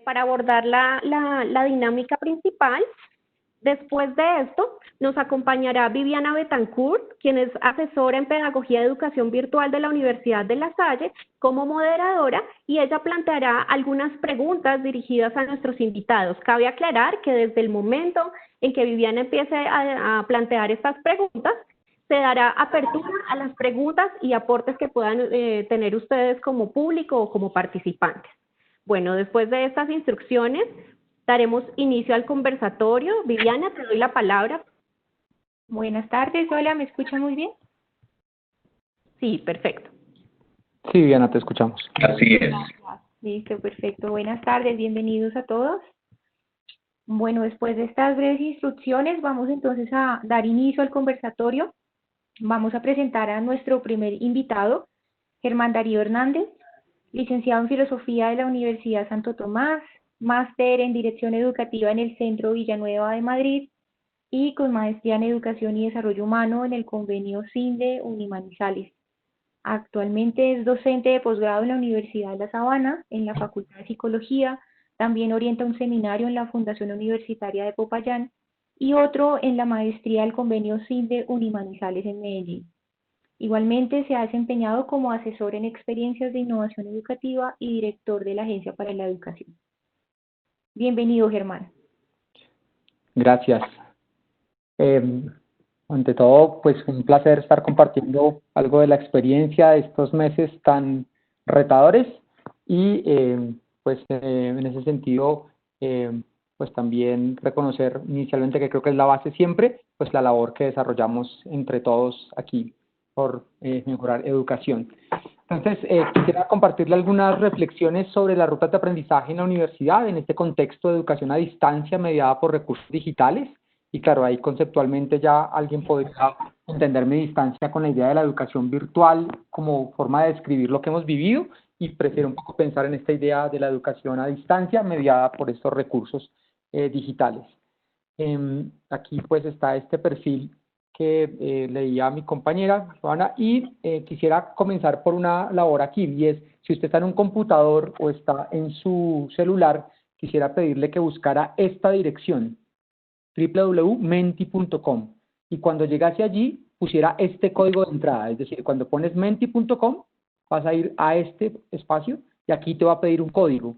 Para abordar la dinámica principal, después de esto, nos acompañará Viviana Betancourt, quien es asesora en Pedagogía de Educación Virtual de la Universidad de La Salle, como moderadora, y ella planteará algunas preguntas dirigidas a nuestros invitados. Cabe aclarar que desde el momento en que Viviana empiece a plantear estas preguntas, se dará apertura a las preguntas y aportes que puedan tener ustedes como público o como participantes. Bueno, después de estas instrucciones, daremos inicio al conversatorio. Viviana, te doy la palabra. Buenas tardes, hola, ¿me escuchan muy bien? Sí, perfecto. Sí, Viviana, te escuchamos. Así es. Listo, perfecto. Buenas tardes, bienvenidos a todos. Bueno, después de estas breves instrucciones, vamos entonces a dar inicio al conversatorio. Vamos a presentar a nuestro primer invitado, Germán Darío Hernández, licenciado en Filosofía de la Universidad Santo Tomás, máster en Dirección Educativa en el Centro Villanueva de Madrid y con maestría en Educación y Desarrollo Humano en el convenio CINDE Unimanizales. Actualmente es docente de posgrado en la Universidad de La Sabana, en la Facultad de Psicología, también orienta un seminario en la Fundación Universitaria de Popayán y otro en la maestría del convenio CINDE Unimanizales en Medellín. Igualmente se ha desempeñado como asesor en experiencias de innovación educativa y director de la Agencia para la Educación. Bienvenido, Germán. Gracias. Ante todo, pues un placer estar compartiendo algo de la experiencia de estos meses tan retadores y en ese sentido, pues también reconocer inicialmente que creo que es la base siempre, pues la labor que desarrollamos entre todos aquí por mejorar educación. Entonces, quisiera compartirle algunas reflexiones sobre las rutas de aprendizaje en la universidad en este contexto de educación a distancia mediada por recursos digitales. Y claro, ahí conceptualmente ya alguien podría entender mi distancia con la idea de la educación virtual como forma de describir lo que hemos vivido y prefiero un poco pensar en esta idea de la educación a distancia mediada por estos recursos digitales. Aquí pues está este perfil que leía a mi compañera Joana y quisiera comenzar por una labor aquí y es, si usted está en un computador o está en su celular, quisiera pedirle que buscara esta dirección, www.menti.com, y cuando llegase allí pusiera este código de entrada, es decir, cuando pones menti.com vas a ir a este espacio y aquí te va a pedir un código.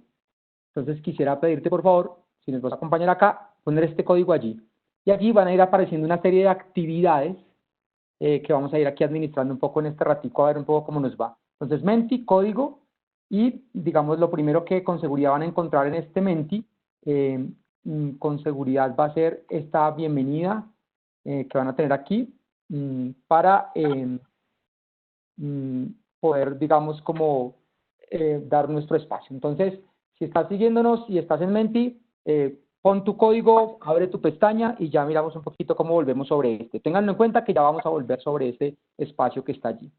Entonces quisiera pedirte por favor, si nos vas a acompañar acá, poner este código allí. Y allí van a ir apareciendo una serie de actividades que vamos a ir aquí administrando un poco en este ratico a ver un poco cómo nos va. Entonces Menti, código, y digamos lo primero que con seguridad van a encontrar en este Menti, con seguridad va a ser esta bienvenida que van a tener aquí para poder, digamos, como dar nuestro espacio. Entonces, si estás siguiéndonos y estás en Menti, pon tu código, abre tu pestaña y ya miramos un poquito cómo volvemos sobre este. Tengan en cuenta que ya vamos a volver sobre este espacio que está allí.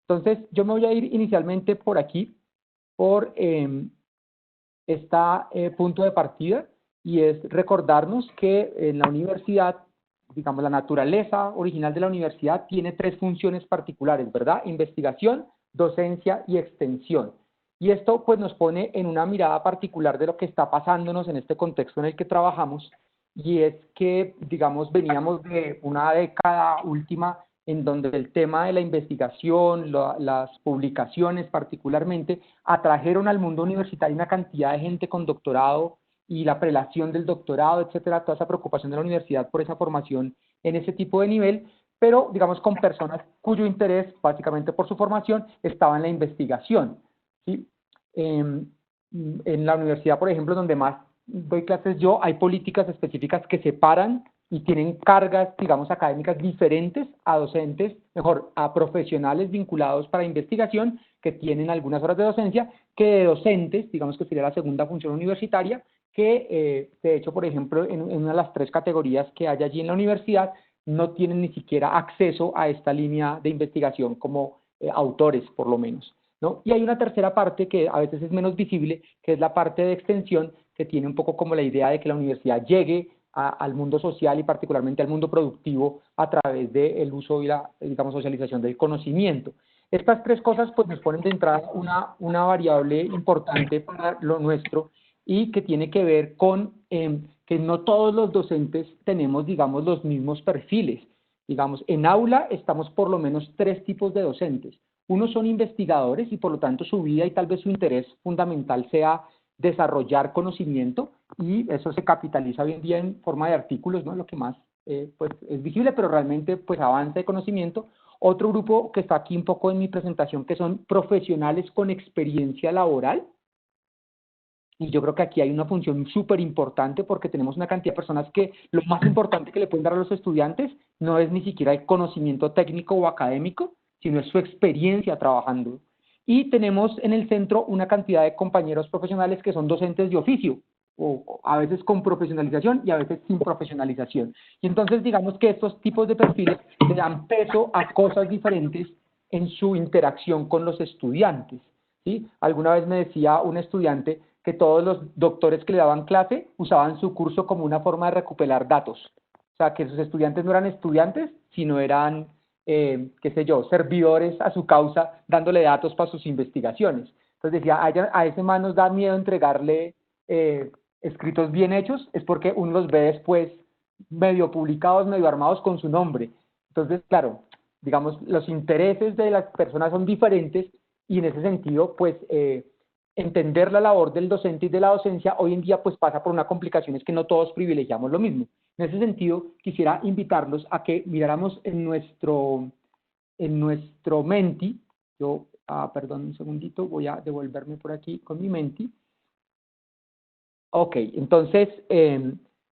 Entonces, yo me voy a ir inicialmente por aquí, por este punto de partida, y es recordarnos que en la universidad, digamos, la naturaleza original de la universidad tiene tres funciones particulares, ¿verdad? Investigación, docencia y extensión. Y esto pues nos pone en una mirada particular de lo que está pasándonos en este contexto en el que trabajamos, y es que, digamos, veníamos de una década última en donde el tema de la investigación, las publicaciones particularmente, atrajeron al mundo universitario una cantidad de gente con doctorado y la prelación del doctorado, etcétera, toda esa preocupación de la universidad por esa formación en ese tipo de nivel, pero digamos con personas cuyo interés, básicamente por su formación, estaba en la investigación. ¿Sí? En la universidad, por ejemplo, donde más doy clases yo, hay políticas específicas que separan y tienen cargas, digamos, académicas diferentes a docentes, mejor, a profesionales vinculados para investigación que tienen algunas horas de docencia, que de docentes, digamos que sería la segunda función universitaria, que de hecho, por ejemplo, en una de las tres categorías que hay allí en la universidad, no tienen ni siquiera acceso a esta línea de investigación como autores, por lo menos, ¿no? Y hay una tercera parte que a veces es menos visible, que es la parte de extensión, que tiene un poco como la idea de que la universidad llegue al mundo social y particularmente al mundo productivo a través del uso y la, digamos, socialización del conocimiento. Estas tres cosas pues nos ponen de entrada una variable importante para lo nuestro, y que tiene que ver con que no todos los docentes tenemos, digamos, los mismos perfiles. Digamos, en aula estamos por lo menos 3 tipos de docentes. Unos son investigadores y por lo tanto su vida y tal vez su interés fundamental sea desarrollar conocimiento, y eso se capitaliza hoy en día en forma de artículos, ¿no? Lo que más pues, es visible, pero realmente pues avanza de conocimiento. Otro grupo que está aquí un poco en mi presentación, que son profesionales con experiencia laboral, y yo creo que aquí hay una función súper importante porque tenemos una cantidad de personas que lo más importante que le pueden dar a los estudiantes no es ni siquiera el conocimiento técnico o académico, sino es su experiencia trabajando. Y tenemos en el centro una cantidad de compañeros profesionales que son docentes de oficio, o a veces con profesionalización y a veces sin profesionalización. Y entonces digamos que estos tipos de perfiles le dan peso a cosas diferentes en su interacción con los estudiantes, ¿sí? Alguna vez me decía un estudiante que todos los doctores que le daban clase usaban su curso como una forma de recuperar datos. O sea, que sus estudiantes no eran estudiantes, sino eran, qué sé yo, servidores a su causa, dándole datos para sus investigaciones. Entonces decía, a ese man nos da miedo entregarle escritos bien hechos, es porque uno los ve después medio publicados, medio armados con su nombre. Entonces, claro, digamos, los intereses de las personas son diferentes y en ese sentido, pues, entender la labor del docente y de la docencia hoy en día pues pasa por una complicación, es que no todos privilegiamos lo mismo. En ese sentido, quisiera invitarlos a que miráramos en nuestro Menti. Yo, perdón un segundito, voy a devolverme por aquí con mi Menti. Ok, entonces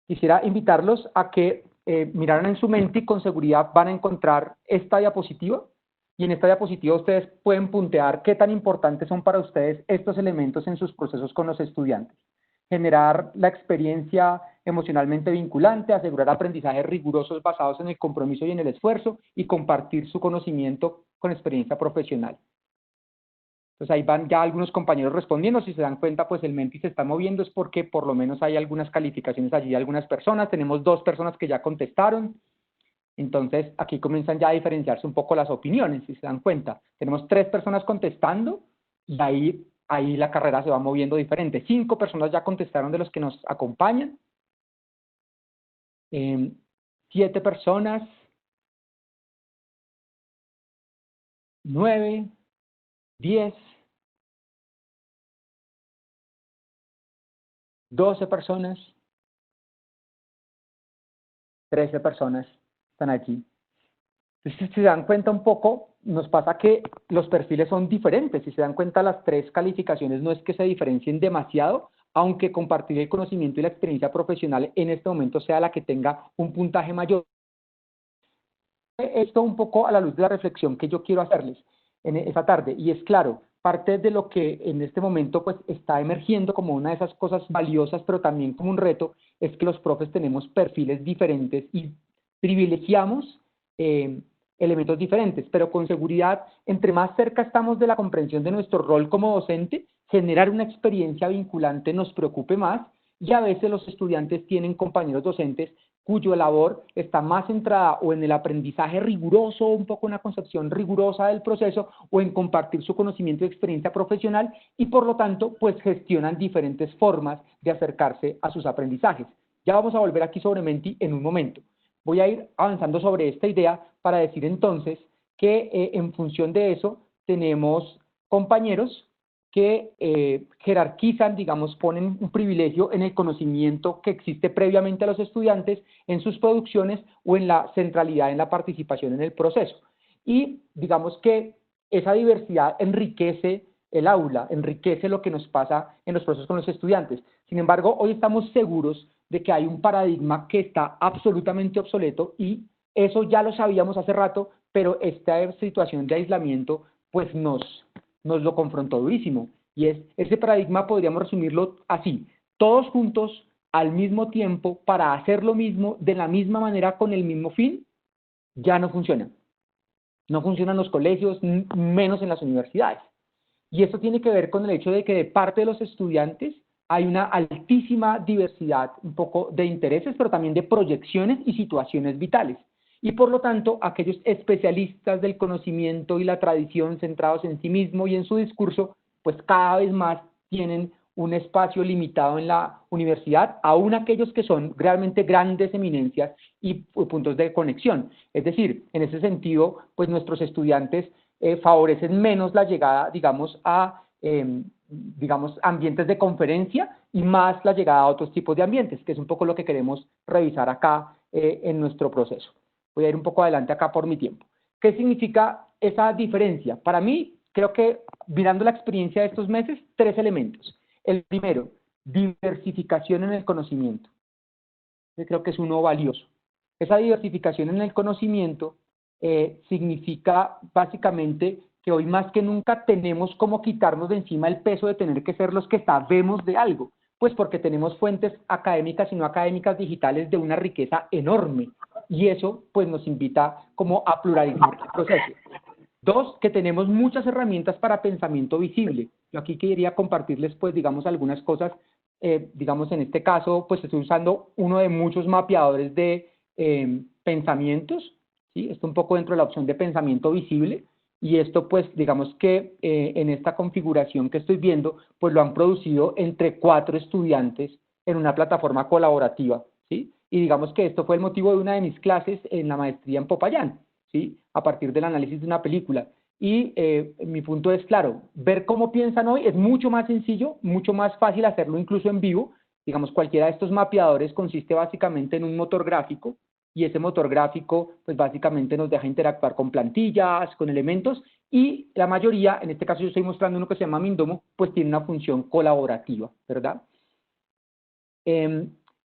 quisiera invitarlos a que miraran en su Menti. Con seguridad van a encontrar esta diapositiva. Y en esta diapositiva ustedes pueden puntear qué tan importantes son para ustedes estos elementos en sus procesos con los estudiantes. Generar la experiencia emocionalmente vinculante, asegurar aprendizajes rigurosos basados en el compromiso y en el esfuerzo, y compartir su conocimiento con experiencia profesional. Entonces ahí van ya algunos compañeros respondiendo. Si se dan cuenta, pues el Menti se está moviendo, es porque por lo menos hay algunas calificaciones allí de algunas personas. Tenemos 2 personas que ya contestaron. Entonces, aquí comienzan ya a diferenciarse un poco las opiniones, si se dan cuenta. Tenemos 3 personas contestando y ahí la carrera se va moviendo diferente. 5 personas ya contestaron de los que nos acompañan. 7 personas. 9, 10, 12 personas. 13 personas están aquí. Entonces, si se dan cuenta un poco, nos pasa que los perfiles son diferentes. Si se dan cuenta, las 3 calificaciones no es que se diferencien demasiado, aunque compartir el conocimiento y la experiencia profesional en este momento sea la que tenga un puntaje mayor. Esto un poco a la luz de la reflexión que yo quiero hacerles en esta tarde, y es claro, parte de lo que en este momento pues está emergiendo como una de esas cosas valiosas, pero también como un reto, es que los profes tenemos perfiles diferentes y privilegiamos elementos diferentes, pero con seguridad, entre más cerca estamos de la comprensión de nuestro rol como docente, generar una experiencia vinculante nos preocupe más, y a veces los estudiantes tienen compañeros docentes cuya labor está más centrada o en el aprendizaje riguroso, un poco una concepción rigurosa del proceso, o en compartir su conocimiento y experiencia profesional, y por lo tanto, pues gestionan diferentes formas de acercarse a sus aprendizajes. Ya vamos a volver aquí sobre Menti en un momento. Voy a ir avanzando sobre esta idea para decir entonces que en función de eso tenemos compañeros que jerarquizan, digamos, ponen un privilegio en el conocimiento que existe previamente a los estudiantes, en sus producciones o en la centralidad en la participación en el proceso. Y digamos que esa diversidad enriquece el aula, enriquece lo que nos pasa en los procesos con los estudiantes. Sin embargo, hoy estamos seguros de que hay un paradigma que está absolutamente obsoleto, y eso ya lo sabíamos hace rato, pero esta situación de aislamiento pues nos lo confrontó durísimo, y ese paradigma podríamos resumirlo así: todos juntos al mismo tiempo para hacer lo mismo de la misma manera con el mismo fin, ya no funciona. No funcionan los colegios, menos en las universidades. Y esto tiene que ver con el hecho de que de parte de los estudiantes hay una altísima diversidad un poco de intereses, pero también de proyecciones y situaciones vitales. Y por lo tanto, aquellos especialistas del conocimiento y la tradición centrados en sí mismo y en su discurso, pues cada vez más tienen un espacio limitado en la universidad, aún aquellos que son realmente grandes eminencias y puntos de conexión. Es decir, en ese sentido, pues nuestros estudiantes favorecen menos la llegada, digamos, a ambientes de conferencia y más la llegada a otros tipos de ambientes, que es un poco lo que queremos revisar acá en nuestro proceso. Voy a ir un poco adelante acá por mi tiempo. ¿Qué significa esa diferencia? Para mí, creo que mirando la experiencia de estos meses, 3 elementos. El primero, diversificación en el conocimiento. Yo creo que es uno valioso. Esa diversificación en el conocimiento significa básicamente que hoy más que nunca tenemos como quitarnos de encima el peso de tener que ser los que sabemos de algo, pues porque tenemos fuentes académicas y no académicas digitales de una riqueza enorme, y eso pues nos invita como a pluralizar el proceso. 2, que tenemos muchas herramientas para pensamiento visible. Yo aquí quería compartirles, pues, digamos, algunas cosas. Digamos, en este caso, pues, estoy usando uno de muchos mapeadores de pensamientos, ¿sí? Esto un poco dentro de la opción de pensamiento visible. Y esto, pues, digamos que en esta configuración que estoy viendo, pues, lo han producido entre 4 estudiantes en una plataforma colaborativa, ¿sí? Y digamos que esto fue el motivo de una de mis clases en la maestría en Popayán, ¿sí? A partir del análisis de una película. Y mi punto es, claro, ver cómo piensan hoy es mucho más sencillo, mucho más fácil hacerlo incluso en vivo. Digamos, cualquiera de estos mapeadores consiste básicamente en un motor gráfico, y ese motor gráfico, pues básicamente nos deja interactuar con plantillas, con elementos, y la mayoría, en este caso yo estoy mostrando uno que se llama Mindomo, pues tiene una función colaborativa, ¿verdad?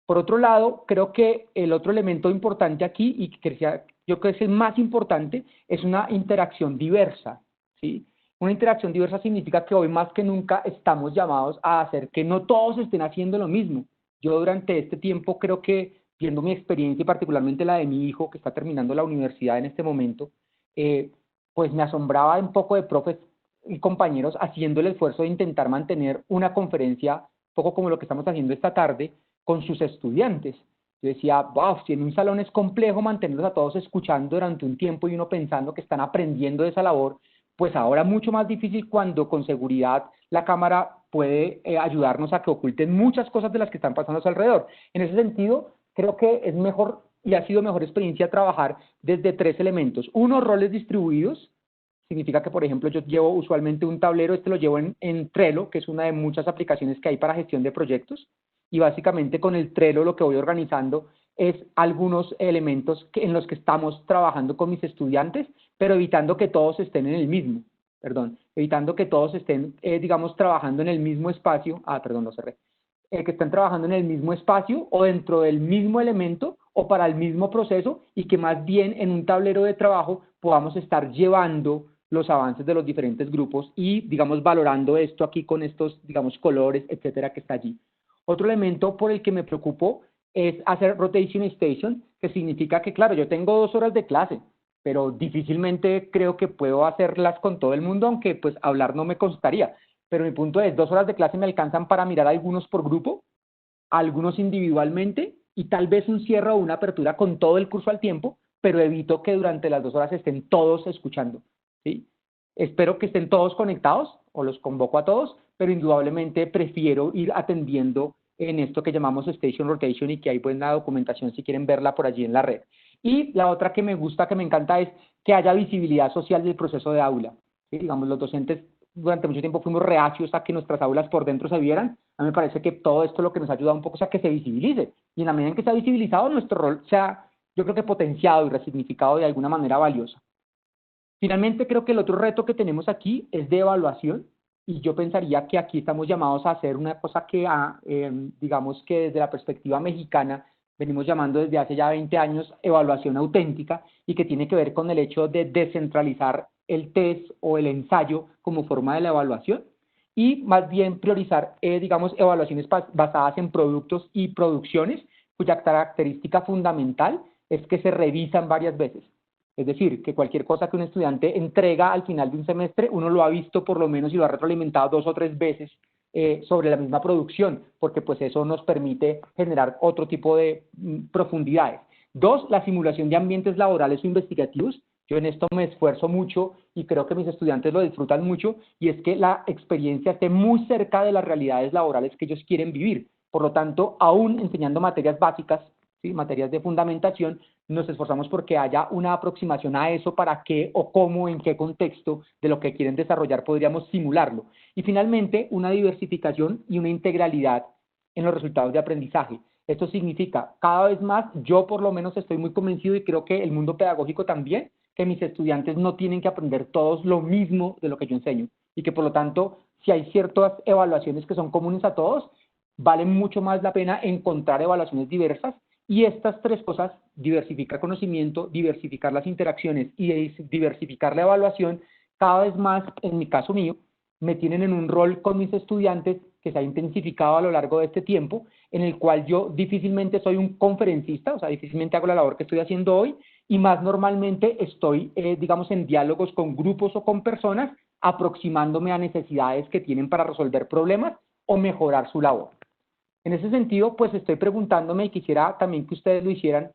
Por otro lado, creo que el otro elemento importante aquí, y que yo creo que es el más importante, es una interacción diversa, ¿sí? Una interacción diversa significa que hoy más que nunca estamos llamados a hacer que no todos estén haciendo lo mismo. Yo durante este tiempo creo que, viendo mi experiencia y particularmente la de mi hijo que está terminando la universidad en este momento, pues me asombraba un poco de profes y compañeros haciendo el esfuerzo de intentar mantener una conferencia, poco como lo que estamos haciendo esta tarde, con sus estudiantes. Yo decía, wow, si en un salón es complejo mantenerlos a todos escuchando durante un tiempo y uno pensando que están aprendiendo de esa labor, pues ahora mucho más difícil cuando con seguridad la cámara puede ayudarnos a que oculten muchas cosas de las que están pasando a su alrededor. En ese sentido, creo que es mejor y ha sido mejor experiencia trabajar desde 3 elementos. Uno, roles distribuidos. Significa que, por ejemplo, yo llevo usualmente un tablero, lo llevo en Trello, que es una de muchas aplicaciones que hay para gestión de proyectos, y básicamente con el Trello lo que voy organizando es algunos elementos en los que estamos trabajando con mis estudiantes, pero evitando que todos estén en el mismo, evitando que todos estén, digamos, trabajando en el mismo espacio, lo cerré, que estén trabajando en el mismo espacio o dentro del mismo elemento o para el mismo proceso, y que más bien en un tablero de trabajo podamos estar llevando los avances de los diferentes grupos y, digamos, valorando esto aquí con estos, digamos, colores, etcétera, que está allí. Otro elemento por el que me preocupo es hacer rotation station, que significa que, claro, yo tengo 2 horas de clase, pero difícilmente creo que puedo hacerlas con todo el mundo, aunque pues hablar no me costaría. Pero mi punto es, 2 horas de clase me alcanzan para mirar a algunos por grupo, a algunos individualmente, y tal vez un cierre o una apertura con todo el curso al tiempo, pero evito que durante las 2 horas estén todos escuchando, ¿sí? Espero que estén todos conectados, o los convoco a todos, pero indudablemente prefiero ir atendiendo en esto que llamamos Station Rotation, y que hay buena documentación si quieren verla por allí en la red. Y la otra que me gusta, que me encanta, es que haya visibilidad social del proceso de aula, ¿sí? Digamos, los docentes durante mucho tiempo fuimos reacios a que nuestras aulas por dentro se vieran. A mí me parece que todo esto lo que nos ha ayudado un poco es a que se visibilice, y en la medida en que se ha visibilizado, nuestro rol se ha, yo creo que potenciado y resignificado de alguna manera valiosa. Finalmente, creo que el otro reto que tenemos aquí es de evaluación, y yo pensaría que aquí estamos llamados a hacer una cosa que, digamos que desde la perspectiva mexicana, venimos llamando desde hace ya 20 años evaluación auténtica, y que tiene que ver con el hecho de descentralizar el test o el ensayo como forma de la evaluación, y más bien priorizar, digamos, evaluaciones basadas en productos y producciones, cuya característica fundamental es que se revisan varias veces. Es decir, que cualquier cosa que un estudiante entrega al final de un semestre, uno lo ha visto por lo menos y lo ha retroalimentado 2 o 3 veces sobre la misma producción, porque pues eso nos permite generar otro tipo de profundidades. 2, la simulación de ambientes laborales o investigativos. Yo en esto me esfuerzo mucho y creo que mis estudiantes lo disfrutan mucho, y es que la experiencia esté muy cerca de las realidades laborales que ellos quieren vivir. Por lo tanto, aún enseñando materias básicas, ¿sí?, materias de fundamentación, nos esforzamos porque haya una aproximación a eso para qué o cómo, en qué contexto de lo que quieren desarrollar podríamos simularlo. Y finalmente, una diversificación y una integralidad en los resultados de aprendizaje. Esto significa, cada vez más, yo por lo menos estoy muy convencido, y creo que el mundo pedagógico también, que mis estudiantes no tienen que aprender todos lo mismo de lo que yo enseño, y que por lo tanto, si hay ciertas evaluaciones que son comunes a todos, vale mucho más la pena encontrar evaluaciones diversas, y estas tres cosas, diversificar conocimiento, diversificar las interacciones y diversificar la evaluación, cada vez más, en mi caso mío, me tienen en un rol con mis estudiantes que se ha intensificado a lo largo de este tiempo, en el cual yo difícilmente soy un conferencista, o sea, difícilmente hago la labor que estoy haciendo hoy, y más normalmente estoy, digamos, en diálogos con grupos o con personas, aproximándome a necesidades que tienen para resolver problemas o mejorar su labor. En ese sentido, pues estoy preguntándome, y quisiera también que ustedes lo hicieran,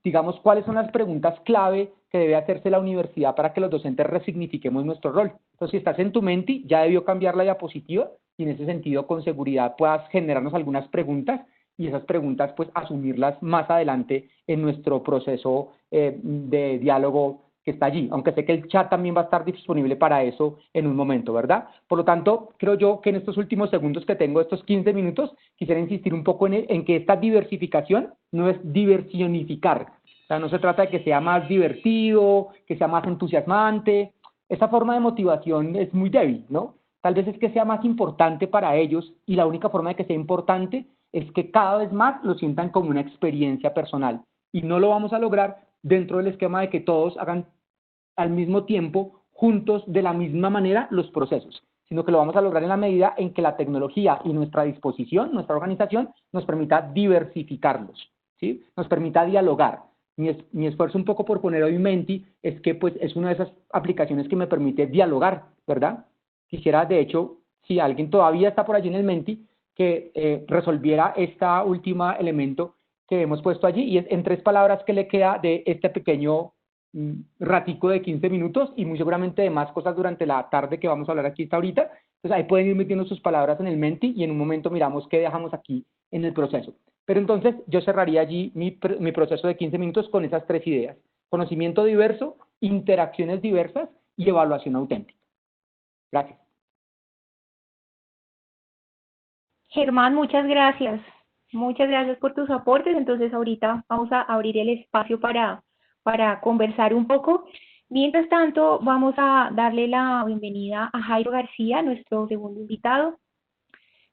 digamos, cuáles son las preguntas clave que debe hacerse la universidad para que los docentes resignifiquemos nuestro rol. Entonces, si estás en tu Menti, ya debió cambiar la diapositiva, y en ese sentido, con seguridad, puedas generarnos algunas preguntas, y esas preguntas, pues, asumirlas más adelante en nuestro proceso de diálogo que está allí, aunque sé que el chat también va a estar disponible para eso en un momento, ¿verdad? Por lo tanto, creo yo que en estos últimos segundos que tengo, estos 15 minutos, quisiera insistir un poco en que esta diversificación no es diversionificar. O sea, no se trata de que sea más divertido, que sea más entusiasmante. Esa forma de motivación es muy débil, ¿no? Tal vez es que sea más importante para ellos, y la única forma de que sea importante es que cada vez más lo sientan como una experiencia personal. Y no lo vamos a lograr dentro del esquema de que todos hagan al mismo tiempo, juntos, de la misma manera, los procesos, sino que lo vamos a lograr en la medida en que la tecnología y nuestra disposición, nuestra organización, nos permita diversificarlos, ¿sí? Nos permita dialogar. Mi esfuerzo un poco por poner hoy Menti es que, pues, es una de esas aplicaciones que me permite dialogar, ¿verdad? Quisiera, de hecho, si alguien todavía está por allí en el Menti, que resolviera este último elemento que hemos puesto allí, y es en 3 palabras que le queda de este pequeño ratico de 15 minutos, y muy seguramente de más cosas durante la tarde que vamos a hablar aquí hasta ahorita. Entonces ahí pueden ir metiendo sus palabras en el Menti, y en un momento miramos qué dejamos aquí en el proceso. Pero entonces yo cerraría allí mi proceso de 15 minutos con esas 3 ideas: conocimiento diverso, interacciones diversas y evaluación auténtica. Gracias. Germán, muchas gracias. Muchas gracias por tus aportes. Entonces ahorita vamos a abrir el espacio para conversar un poco. Mientras tanto, vamos a darle la bienvenida a Jairo García, nuestro segundo invitado.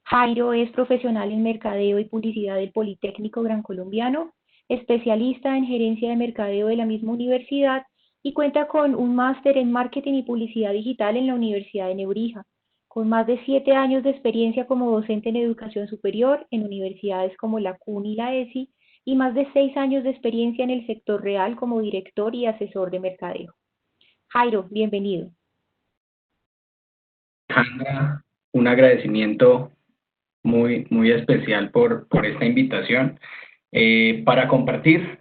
Jairo es profesional en mercadeo y publicidad del Politécnico Gran Colombiano, especialista en gerencia de mercadeo de la misma universidad, y cuenta con un máster en marketing y publicidad digital en la Universidad de Nebrija, con más de 7 años de experiencia como docente en educación superior en universidades como la CUNY y la ESI, y más de 6 años de experiencia en el sector real como director y asesor de mercadeo. Jairo, bienvenido. Alejandra, un agradecimiento muy especial por esta invitación para compartir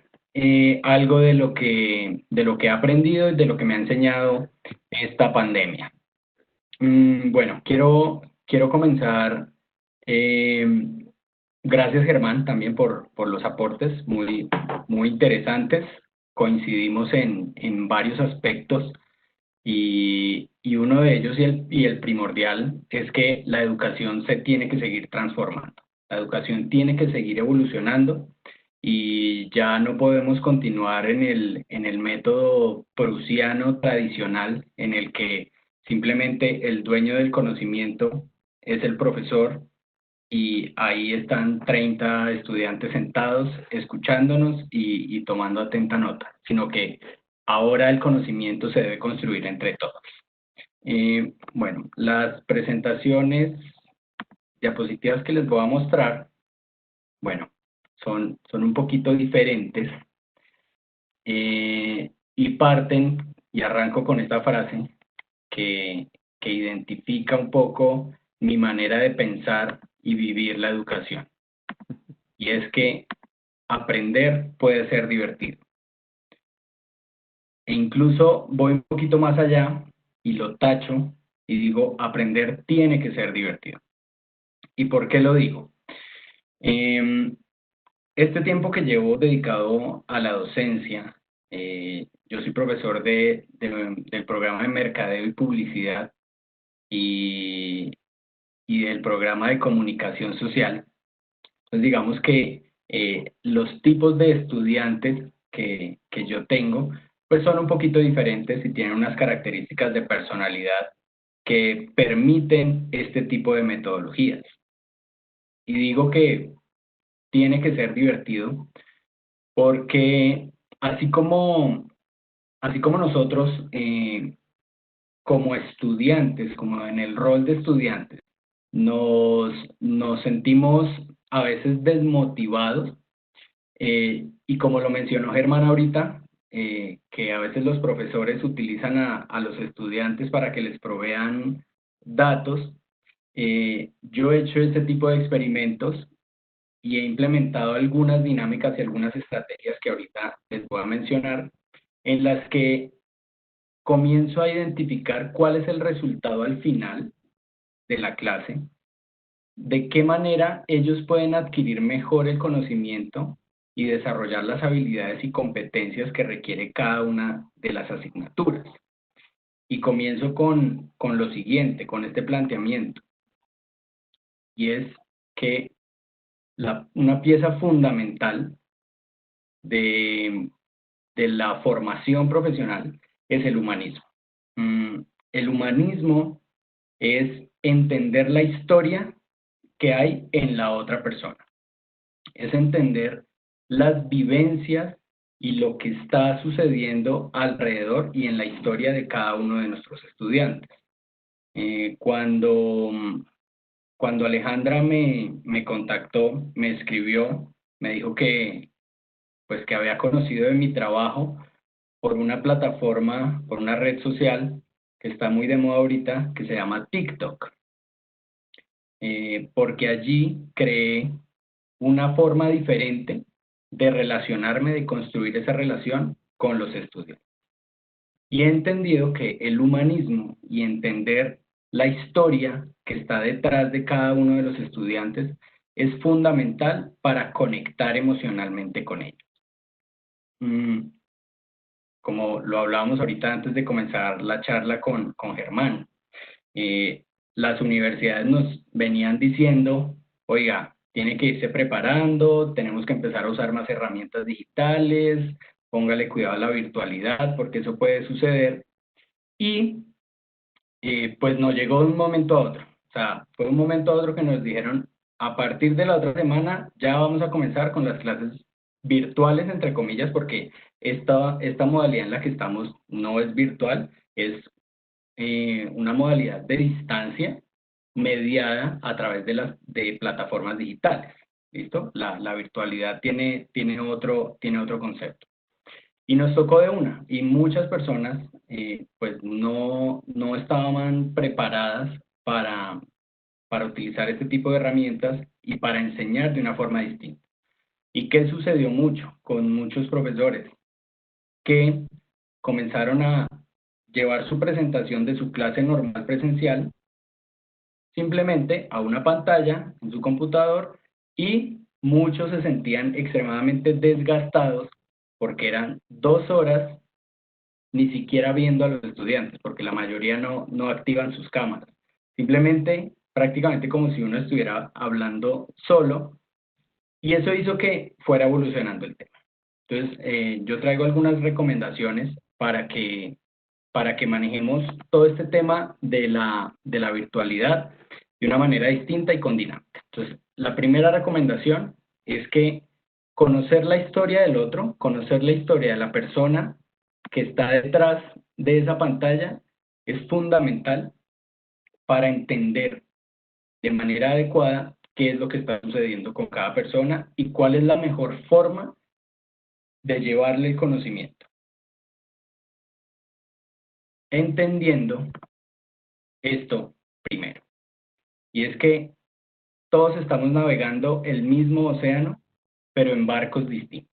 algo de lo que he aprendido y de lo que me ha enseñado esta pandemia. Bueno, quiero comenzar. Gracias, Germán, también por los aportes muy interesantes. Coincidimos en varios aspectos, y uno de ellos y el primordial es que la educación se tiene que seguir transformando. La educación tiene que seguir evolucionando, y ya no podemos continuar en el método prusiano tradicional, en el que simplemente el dueño del conocimiento es el profesor, y ahí están 30 estudiantes sentados escuchándonos y tomando atenta nota, sino que ahora el conocimiento se debe construir entre todos. Bueno, las presentaciones, diapositivas que les voy a mostrar, bueno, son un poquito diferentes, y parten, y arranco con esta frase que identifica un poco mi manera de pensar y vivir la educación. Y es que aprender puede ser divertido. E incluso voy un poquito más allá, y lo tacho y digo, aprender tiene que ser divertido. ¿Y por qué lo digo? Este tiempo que llevo dedicado a la docencia, yo soy profesor del programa de Mercadeo y Publicidad y del programa de Comunicación Social. Entonces, digamos que los tipos de estudiantes que yo tengo, pues son un poquito diferentes y tienen unas características de personalidad que permiten este tipo de metodologías. Y digo que tiene que ser divertido porque así como nosotros como estudiantes, como en el rol de estudiantes, nos sentimos a veces desmotivados, y como lo mencionó Germán ahorita, que a veces los profesores utilizan a los estudiantes para que les provean datos. Yo he hecho este tipo de experimentos y he implementado algunas dinámicas y algunas estrategias que ahorita les voy a mencionar, en las que comienzo a identificar cuál es el resultado al final de la clase, de qué manera ellos pueden adquirir mejor el conocimiento y desarrollar las habilidades y competencias que requiere cada una de las asignaturas. Y comienzo con lo siguiente, con este planteamiento, y es que una pieza fundamental de la formación profesional es el humanismo. El humanismo es entender la historia que hay en la otra persona. Es entender las vivencias y lo que está sucediendo alrededor y en la historia de cada uno de nuestros estudiantes. Cuando Alejandra me contactó, me escribió, me dijo que había conocido de mi trabajo por una plataforma, por una red social que está muy de moda ahorita, que se llama TikTok. Porque allí creé una forma diferente de relacionarme, de construir esa relación con los estudiantes. Y he entendido que el humanismo y entender la historia que está detrás de cada uno de los estudiantes es fundamental para conectar emocionalmente con ellos. Como lo hablábamos ahorita antes de comenzar la charla con Germán, las universidades nos venían diciendo, oiga, tiene que irse preparando, tenemos que empezar a usar más herramientas digitales, póngale cuidado a la virtualidad porque eso puede suceder. Y pues nos llegó de un momento a otro. O sea, fue un momento a otro que nos dijeron, a partir de la otra semana ya vamos a comenzar con las clases virtuales, entre comillas, porque esta modalidad en la que estamos no es virtual, es una modalidad de distancia mediada a través de plataformas digitales. ¿Listo? La virtualidad tiene otro concepto. Y nos tocó de una, y muchas personas pues no estaban preparadas para utilizar este tipo de herramientas y para enseñar de una forma distinta. ¿Y qué sucedió mucho con muchos profesores? Que comenzaron a llevar su presentación de su clase normal presencial simplemente a una pantalla en su computador, y muchos se sentían extremadamente desgastados porque eran 2 horas ni siquiera viendo a los estudiantes, porque la mayoría no activan sus cámaras. Simplemente, prácticamente como si uno estuviera hablando solo, y eso hizo que fuera evolucionando el tema. Entonces, yo traigo algunas recomendaciones para que manejemos todo este tema de la virtualidad de una manera distinta y con dinámica. Entonces, la primera recomendación es que conocer la historia del otro, conocer la historia de la persona que está detrás de esa pantalla es fundamental para entender de manera adecuada qué es lo que está sucediendo con cada persona y cuál es la mejor forma de llevarle el conocimiento. Entendiendo esto primero, y es que todos estamos navegando el mismo océano, pero en barcos distintos.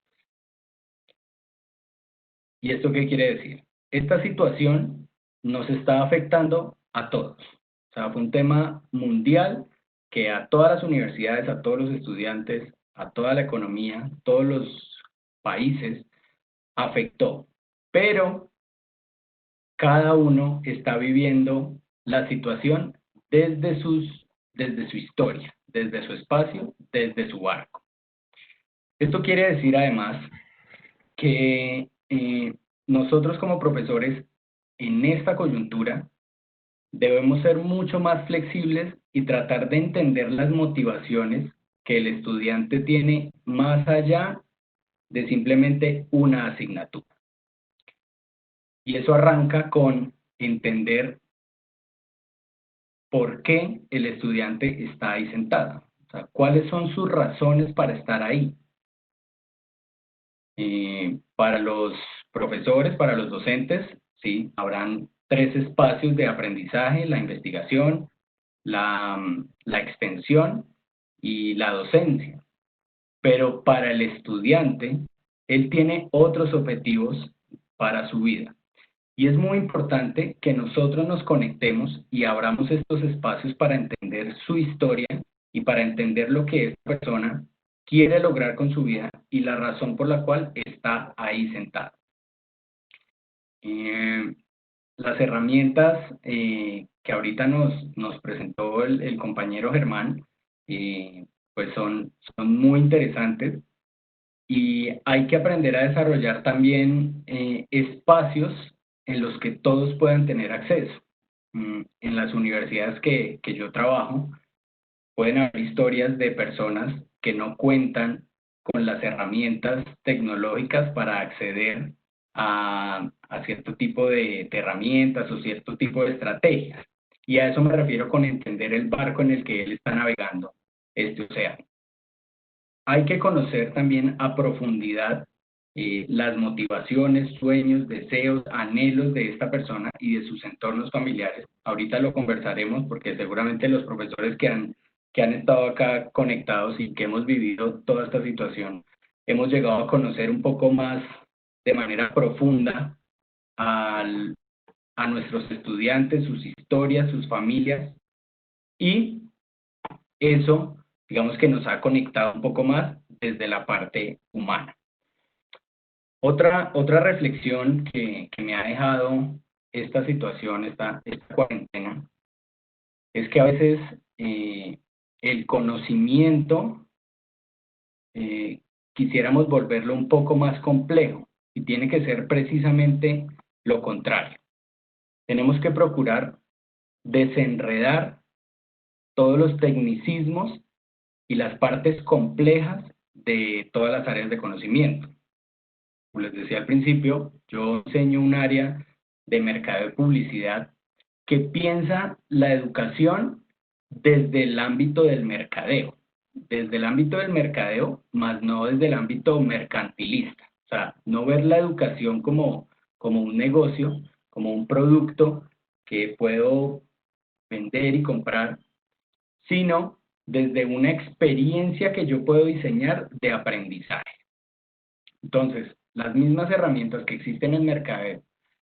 ¿Y esto qué quiere decir? Esta situación nos está afectando a todos. O sea, fue un tema mundial que a todas las universidades, a todos los estudiantes, a toda la economía, todos los países afectó. Pero cada uno está viviendo la situación desde su historia, desde su espacio, desde su arco. Esto quiere decir además que nosotros como profesores en esta coyuntura debemos ser mucho más flexibles y tratar de entender las motivaciones que el estudiante tiene más allá de simplemente una asignatura. Y eso arranca con entender por qué el estudiante está ahí sentado. O sea, cuáles son sus razones para estar ahí. Para los profesores, para los docentes, sí, habrán 3 espacios de aprendizaje: la investigación, la extensión y la docencia. Pero para el estudiante, él tiene otros objetivos para su vida. Y es muy importante que nosotros nos conectemos y abramos estos espacios para entender su historia y para entender lo que esta persona quiere lograr con su vida y la razón por la cual está ahí sentado. Las herramientas que ahorita nos presentó el compañero Germán, pues son muy interesantes, y hay que aprender a desarrollar también espacios en los que todos puedan tener acceso. En las universidades que yo trabajo, pueden haber historias de personas que no cuentan con las herramientas tecnológicas para acceder a cierto tipo de herramientas o cierto tipo de estrategias. Y a eso me refiero con entender el barco en el que él está navegando este océano. Hay que conocer también a profundidad las motivaciones, sueños, deseos, anhelos de esta persona y de sus entornos familiares. Ahorita lo conversaremos porque seguramente los profesores que han estado acá conectados y que hemos vivido toda esta situación, hemos llegado a conocer un poco más de manera profunda a nuestros estudiantes, sus historias, sus familias, y eso, digamos que nos ha conectado un poco más desde la parte humana. Otra reflexión que me ha dejado esta situación, esta cuarentena, es que a veces el conocimiento quisiéramos volverlo un poco más complejo, y tiene que ser precisamente lo contrario. Tenemos que procurar desenredar todos los tecnicismos y las partes complejas de todas las áreas de conocimiento. Como les decía al principio, yo enseño un área de mercadeo y publicidad que piensa la educación desde el ámbito del mercadeo. Desde el ámbito del mercadeo, más no desde el ámbito mercantilista. O sea, no ver la educación como un negocio, como un producto que puedo vender y comprar, sino desde una experiencia que yo puedo diseñar de aprendizaje. Entonces, las mismas herramientas que existen en mercadeo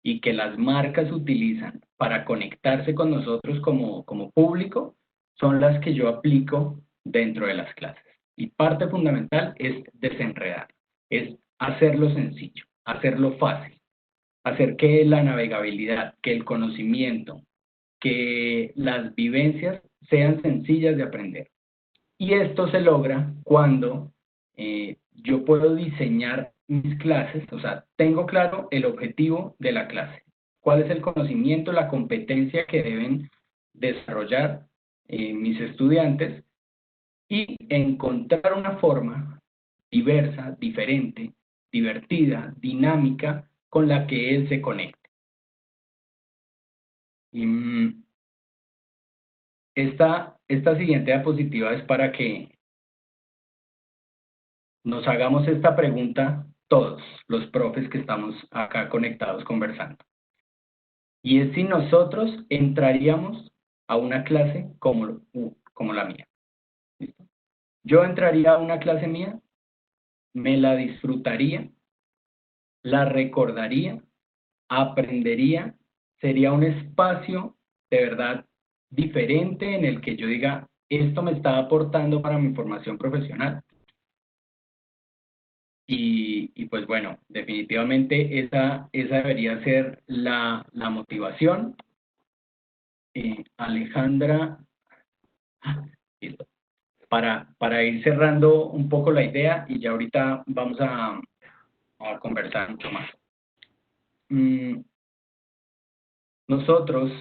y que las marcas utilizan para conectarse con nosotros como público, son las que yo aplico dentro de las clases. Y parte fundamental es desenredar, es hacerlo sencillo, hacerlo fácil, hacer que la navegabilidad, que el conocimiento, que las vivencias sean sencillas de aprender. Y esto se logra cuando yo puedo diseñar mis clases, o sea, tengo claro el objetivo de la clase, cuál es el conocimiento, la competencia que deben desarrollar mis estudiantes, y encontrar una forma diversa, diferente, divertida, dinámica, con la que él se conecte. Y esta siguiente diapositiva es para que nos hagamos esta pregunta todos los profes que estamos acá conectados conversando. Y es si nosotros entraríamos a una clase como la mía. ¿Listo? Yo entraría a una clase mía, me la disfrutaría, la recordaría, aprendería, sería un espacio de verdad diferente en el que yo diga, esto me está aportando para mi formación profesional. Y pues bueno, definitivamente esa debería ser la motivación. Alejandra, listo. Para ir cerrando un poco la idea y ya ahorita vamos a conversar mucho más. Nosotros,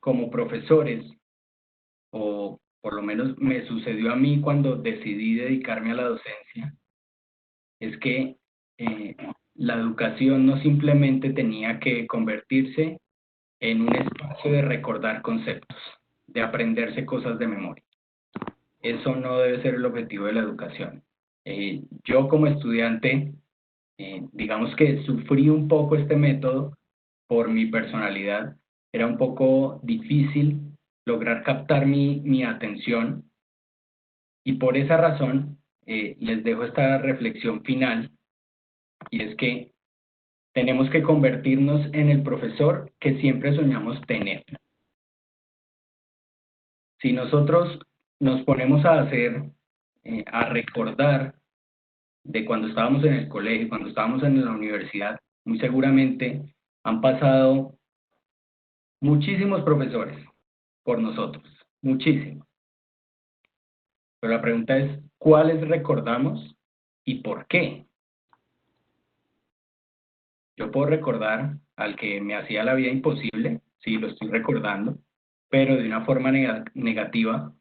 como profesores, o por lo menos me sucedió a mí cuando decidí dedicarme a la docencia, es que la educación no simplemente tenía que convertirse en un espacio de recordar conceptos, de aprenderse cosas de memoria. Eso no debe ser el objetivo de la educación. Yo como estudiante, digamos que sufrí un poco este método por mi personalidad. Era un poco difícil lograr captar mi atención y por esa razón les dejo esta reflexión final y es que tenemos que convertirnos en el profesor que siempre soñamos tener. Si nosotros nos ponemos a a recordar de cuando estábamos en el colegio, cuando estábamos en la universidad, muy seguramente han pasado muchísimos profesores por nosotros, muchísimos. Pero la pregunta es, ¿cuáles recordamos y por qué? Yo puedo recordar al que me hacía la vida imposible, sí, lo estoy recordando, pero de una forma negativa,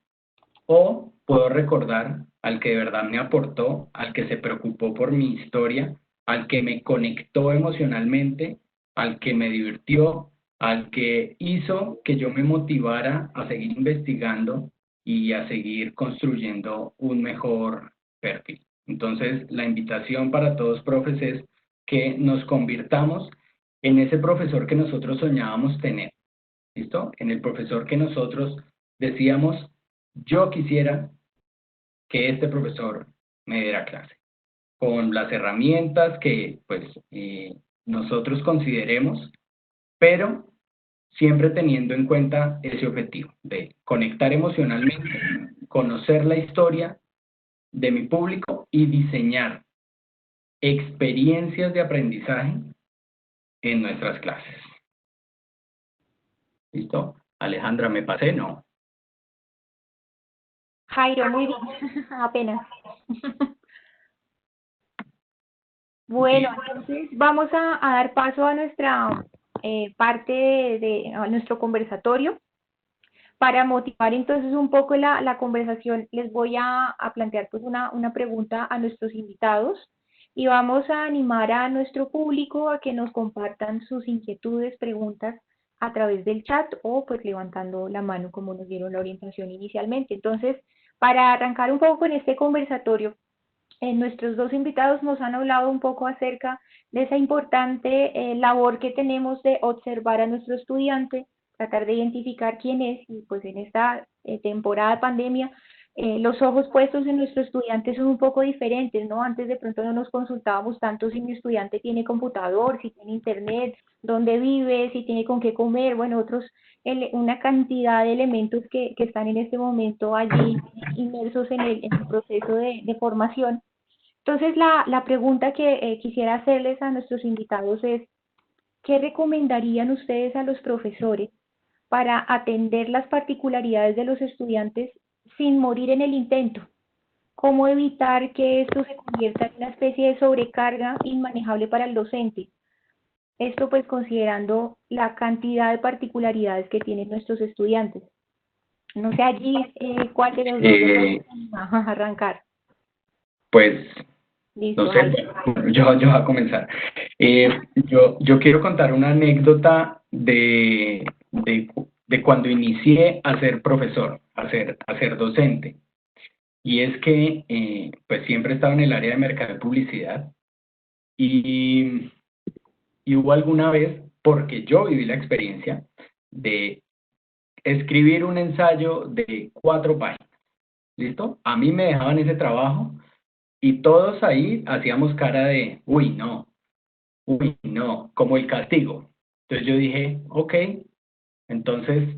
o puedo recordar al que de verdad me aportó, al que se preocupó por mi historia, al que me conectó emocionalmente, al que me divirtió, al que hizo que yo me motivara a seguir investigando y a seguir construyendo un mejor perfil. Entonces, la invitación para todos profes es que nos convirtamos en ese profesor que nosotros soñábamos tener, ¿listo? En el profesor que nosotros decíamos, yo quisiera que este profesor me diera clase, con las herramientas que pues nosotros consideremos, pero siempre teniendo en cuenta ese objetivo de conectar emocionalmente, conocer la historia de mi público y diseñar experiencias de aprendizaje en nuestras clases. ¿Listo? Alejandra, ¿me pasé? No. Jairo, muy bien, apenas. Bueno, entonces vamos a dar paso a nuestra parte a nuestro conversatorio. Para motivar entonces un poco la conversación, les voy a plantear pues una pregunta a nuestros invitados y vamos a animar a nuestro público a que nos compartan sus inquietudes, preguntas a través del chat o pues levantando la mano como nos dieron la orientación inicialmente. Entonces, para arrancar un poco con este conversatorio, nuestros dos invitados nos han hablado un poco acerca de esa importante labor que tenemos de observar a nuestro estudiante, tratar de identificar quién es, y pues en esta temporada de pandemia, los ojos puestos en nuestro estudiante son un poco diferentes, ¿no? Antes de pronto no nos consultábamos tanto si mi estudiante tiene computador, si tiene internet, dónde vive, si tiene con qué comer, bueno, una cantidad de elementos que están en este momento allí inmersos en el proceso de formación. Entonces, la pregunta que quisiera hacerles a nuestros invitados es, ¿qué recomendarían ustedes a los profesores para atender las particularidades de los estudiantes sin morir en el intento? ¿Cómo evitar que esto se convierta en una especie de sobrecarga inmanejable para el docente? Esto pues considerando la cantidad de particularidades que tienen nuestros estudiantes. No sé allí cuál de los dos vamos a arrancar. Pues Listo, no sé, bueno, yo voy a comenzar. Yo quiero contar una anécdota de cuando inicié a ser profesor, a ser docente. Y es que pues siempre he estado en el área de mercado y publicidad y hubo alguna vez, porque yo viví la experiencia de escribir un ensayo de 4 páginas, ¿listo? A mí me dejaban ese trabajo y todos ahí hacíamos cara de, uy, no, como el castigo. Entonces yo dije, ok, entonces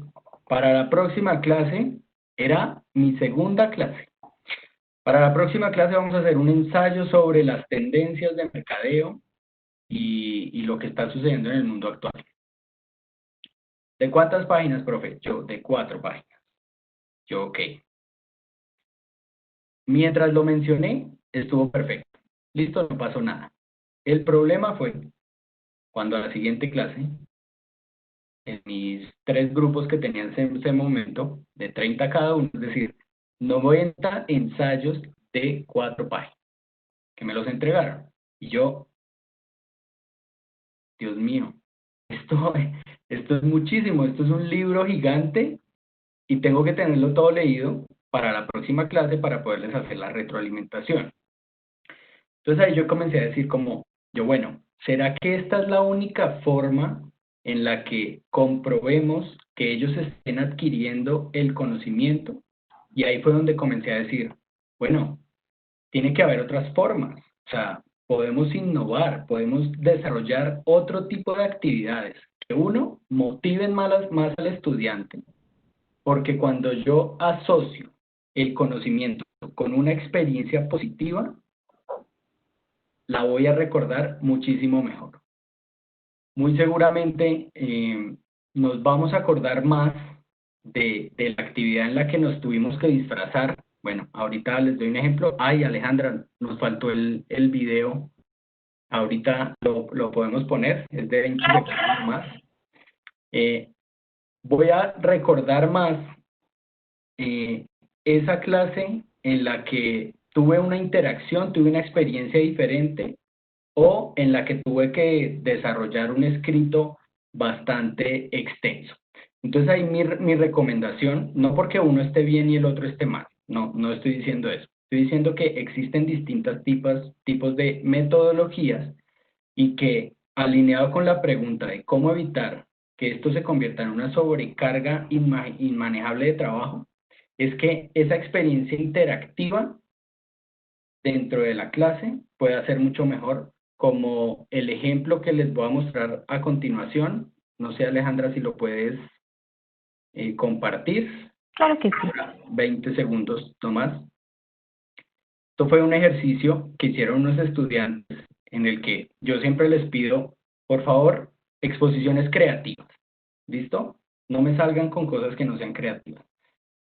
para la próxima clase, era mi segunda clase. Para la próxima clase vamos a hacer un ensayo sobre las tendencias de mercadeo y lo que está sucediendo en el mundo actual. ¿De cuántas páginas, profe? Yo, de 4 páginas. Yo, ok. Mientras lo mencioné, estuvo perfecto. Listo, no pasó nada. El problema fue cuando a la siguiente clase, en mis 3 grupos que tenía en ese momento, de 30 cada uno, es decir, 90 ensayos de 4 páginas, que me los entregaron. Y yo, Dios mío, esto, esto es muchísimo, esto es un libro gigante y tengo que tenerlo todo leído para la próxima clase para poderles hacer la retroalimentación. Entonces ahí yo comencé a decir como, bueno, ¿será que esta es la única forma en la que comprobemos que ellos estén adquiriendo el conocimiento? Y ahí fue donde comencé a decir, bueno, tiene que haber otras formas. O sea, podemos innovar, podemos desarrollar otro tipo de actividades que uno motiven más al estudiante, porque cuando yo asocio el conocimiento con una experiencia positiva, la voy a recordar muchísimo mejor. Muy seguramente nos vamos a acordar más de la actividad en la que nos tuvimos que disfrazar. Bueno, ahorita les doy un ejemplo. Ay, Alejandra, nos faltó el video. Ahorita lo podemos poner, es de 20 segundos más. Voy a recordar más esa clase en la que tuve una interacción, tuve una experiencia diferente, o en la que tuve que desarrollar un escrito bastante extenso. Entonces ahí mi recomendación, no porque uno esté bien y el otro esté mal, no estoy diciendo eso. Estoy diciendo que existen distintos tipos de metodologías y que alineado con la pregunta de cómo evitar que esto se convierta en una sobrecarga inmanejable de trabajo, es que esa experiencia interactiva dentro de la clase pueda ser mucho mejor, como el ejemplo que les voy a mostrar a continuación. No sé, Alejandra, si lo puedes compartir. Claro que sí. 20 segundos nomás. Esto fue un ejercicio que hicieron unos estudiantes en el que yo siempre les pido, por favor, exposiciones creativas. ¿Listo? No me salgan con cosas que no sean creativas.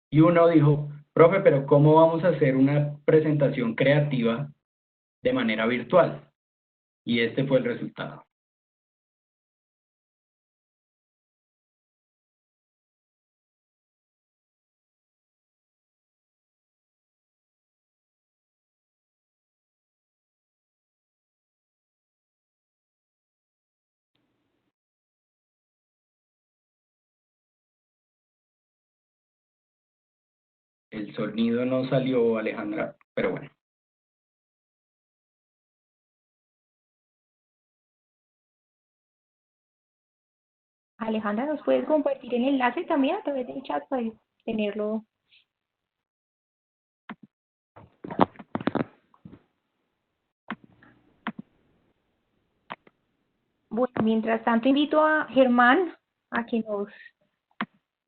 Y uno dijo, profe, pero ¿cómo vamos a hacer una presentación creativa de manera virtual? Y este fue el resultado. El sonido no salió, Alejandra, pero bueno. Alejandra, ¿nos puedes compartir el enlace también a través del chat para tenerlo? Bueno, mientras tanto invito a Germán a que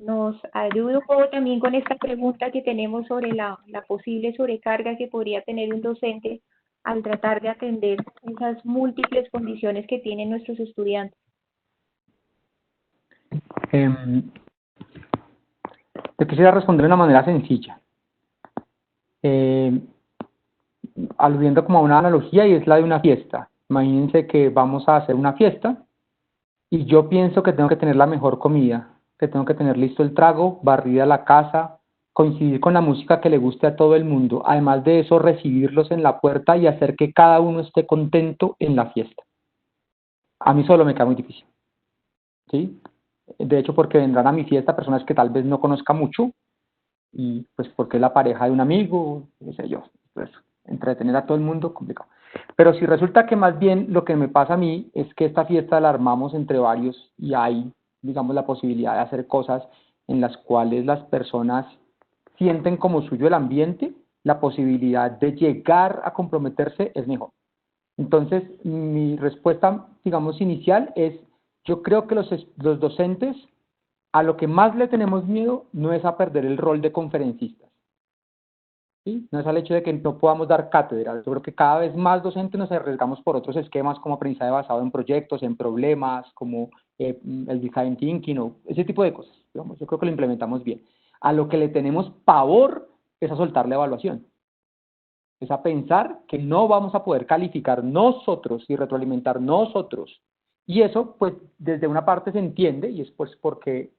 nos ayude un poco también con esta pregunta que tenemos sobre la posible sobrecarga que podría tener un docente al tratar de atender esas múltiples condiciones que tienen nuestros estudiantes. Te quisiera responder de una manera sencilla, aludiendo como a una analogía, y es la de una fiesta. Imagínense que vamos a hacer una fiesta y yo pienso que tengo que tener la mejor comida, que tengo que tener listo el trago, barrida la casa, coincidir con la música que le guste a todo el mundo, además de eso recibirlos en la puerta y hacer que cada uno esté contento en la fiesta. A mí solo me queda muy difícil, ¿sí? De hecho, porque vendrán a mi fiesta personas que tal vez no conozca mucho, y pues porque es la pareja de un amigo, qué sé yo, pues entretener a todo el mundo, complicado. Pero si resulta que más bien lo que me pasa a mí es que esta fiesta la armamos entre varios y hay, digamos, la posibilidad de hacer cosas en las cuales las personas sienten como suyo el ambiente, la posibilidad de llegar a comprometerse es mejor. Entonces, mi respuesta, digamos, inicial es, Yo creo que los docentes, a lo que más le tenemos miedo no es a perder el rol de conferencistas, ¿sí? No es al hecho de que no podamos dar cátedra. Yo creo que cada vez más docentes nos arriesgamos por otros esquemas como aprendizaje basado en proyectos, en problemas, como el design thinking o ese tipo de cosas. Digamos, yo creo que lo implementamos bien. A lo que le tenemos pavor es a soltar la evaluación. Es a pensar que no vamos a poder calificar nosotros y retroalimentar nosotros. Y eso, pues, desde una parte se entiende, y es pues porque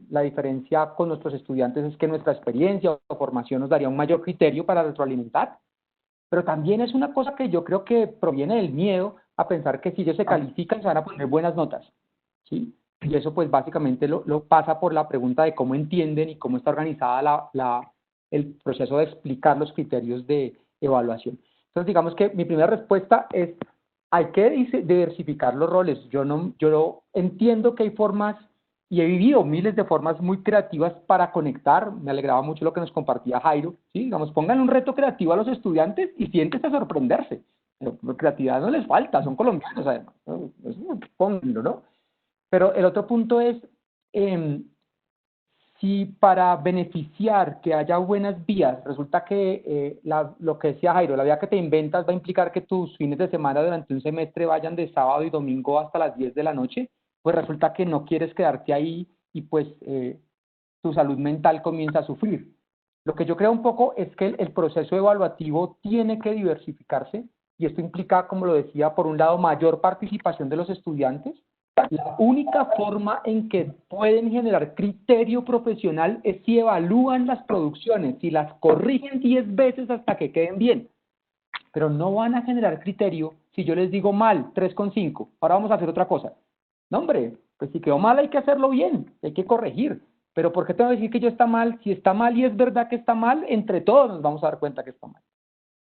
la diferencia con nuestros estudiantes es que nuestra experiencia o formación nos daría un mayor criterio para retroalimentar, pero también es una cosa que yo creo que proviene del miedo a pensar que si ellos se califican se van a poner buenas notas, ¿sí? Y eso pues básicamente lo pasa por la pregunta de cómo entienden y cómo está organizada el proceso de explicar los criterios de evaluación. Entonces digamos que mi primera respuesta es, hay que diversificar los roles. Yo entiendo que hay formas, y he vivido miles de formas muy creativas para conectar. Me alegraba mucho lo que nos compartía Jairo, ¿sí? Digamos, pongan un reto creativo a los estudiantes y siéntense a sorprenderse. Pero creatividad no les falta, son colombianos además, ¿no? Pónganlo, ¿no? Pero el otro punto es, si para beneficiar que haya buenas vías, resulta que lo que decía Jairo, la vía que te inventas va a implicar que tus fines de semana durante un semestre vayan de sábado y domingo hasta las 10 de la noche, pues resulta que no quieres quedarte ahí y pues tu salud mental comienza a sufrir. Lo que yo creo un poco es que el proceso evaluativo tiene que diversificarse y esto implica, como lo decía, por un lado, mayor participación de los estudiantes. La única forma en que pueden generar criterio profesional es si evalúan las producciones, si las corrigen 10 veces hasta que queden bien. Pero no van a generar criterio si yo les digo mal, 3,5. Ahora vamos a hacer otra cosa. No, hombre, pues si quedó mal hay que hacerlo bien, hay que corregir. Pero ¿por qué tengo que decir que yo está mal? Si está mal y es verdad que está mal, entre todos nos vamos a dar cuenta que está mal,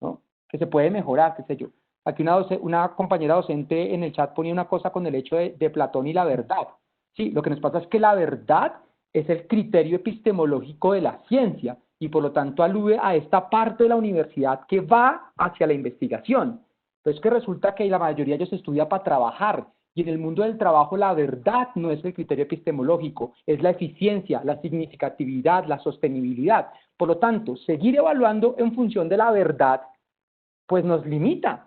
¿no? Que se puede mejorar, qué sé yo. Aquí una compañera docente en el chat ponía una cosa con el hecho de Platón y la verdad. Sí, lo que nos pasa es que la verdad es el criterio epistemológico de la ciencia y por lo tanto alude a esta parte de la universidad que va hacia la investigación. Entonces que resulta que la mayoría de ellos estudia para trabajar y en el mundo del trabajo la verdad no es el criterio epistemológico, es la eficiencia, la significatividad, la sostenibilidad. Por lo tanto, seguir evaluando en función de la verdad pues nos limita.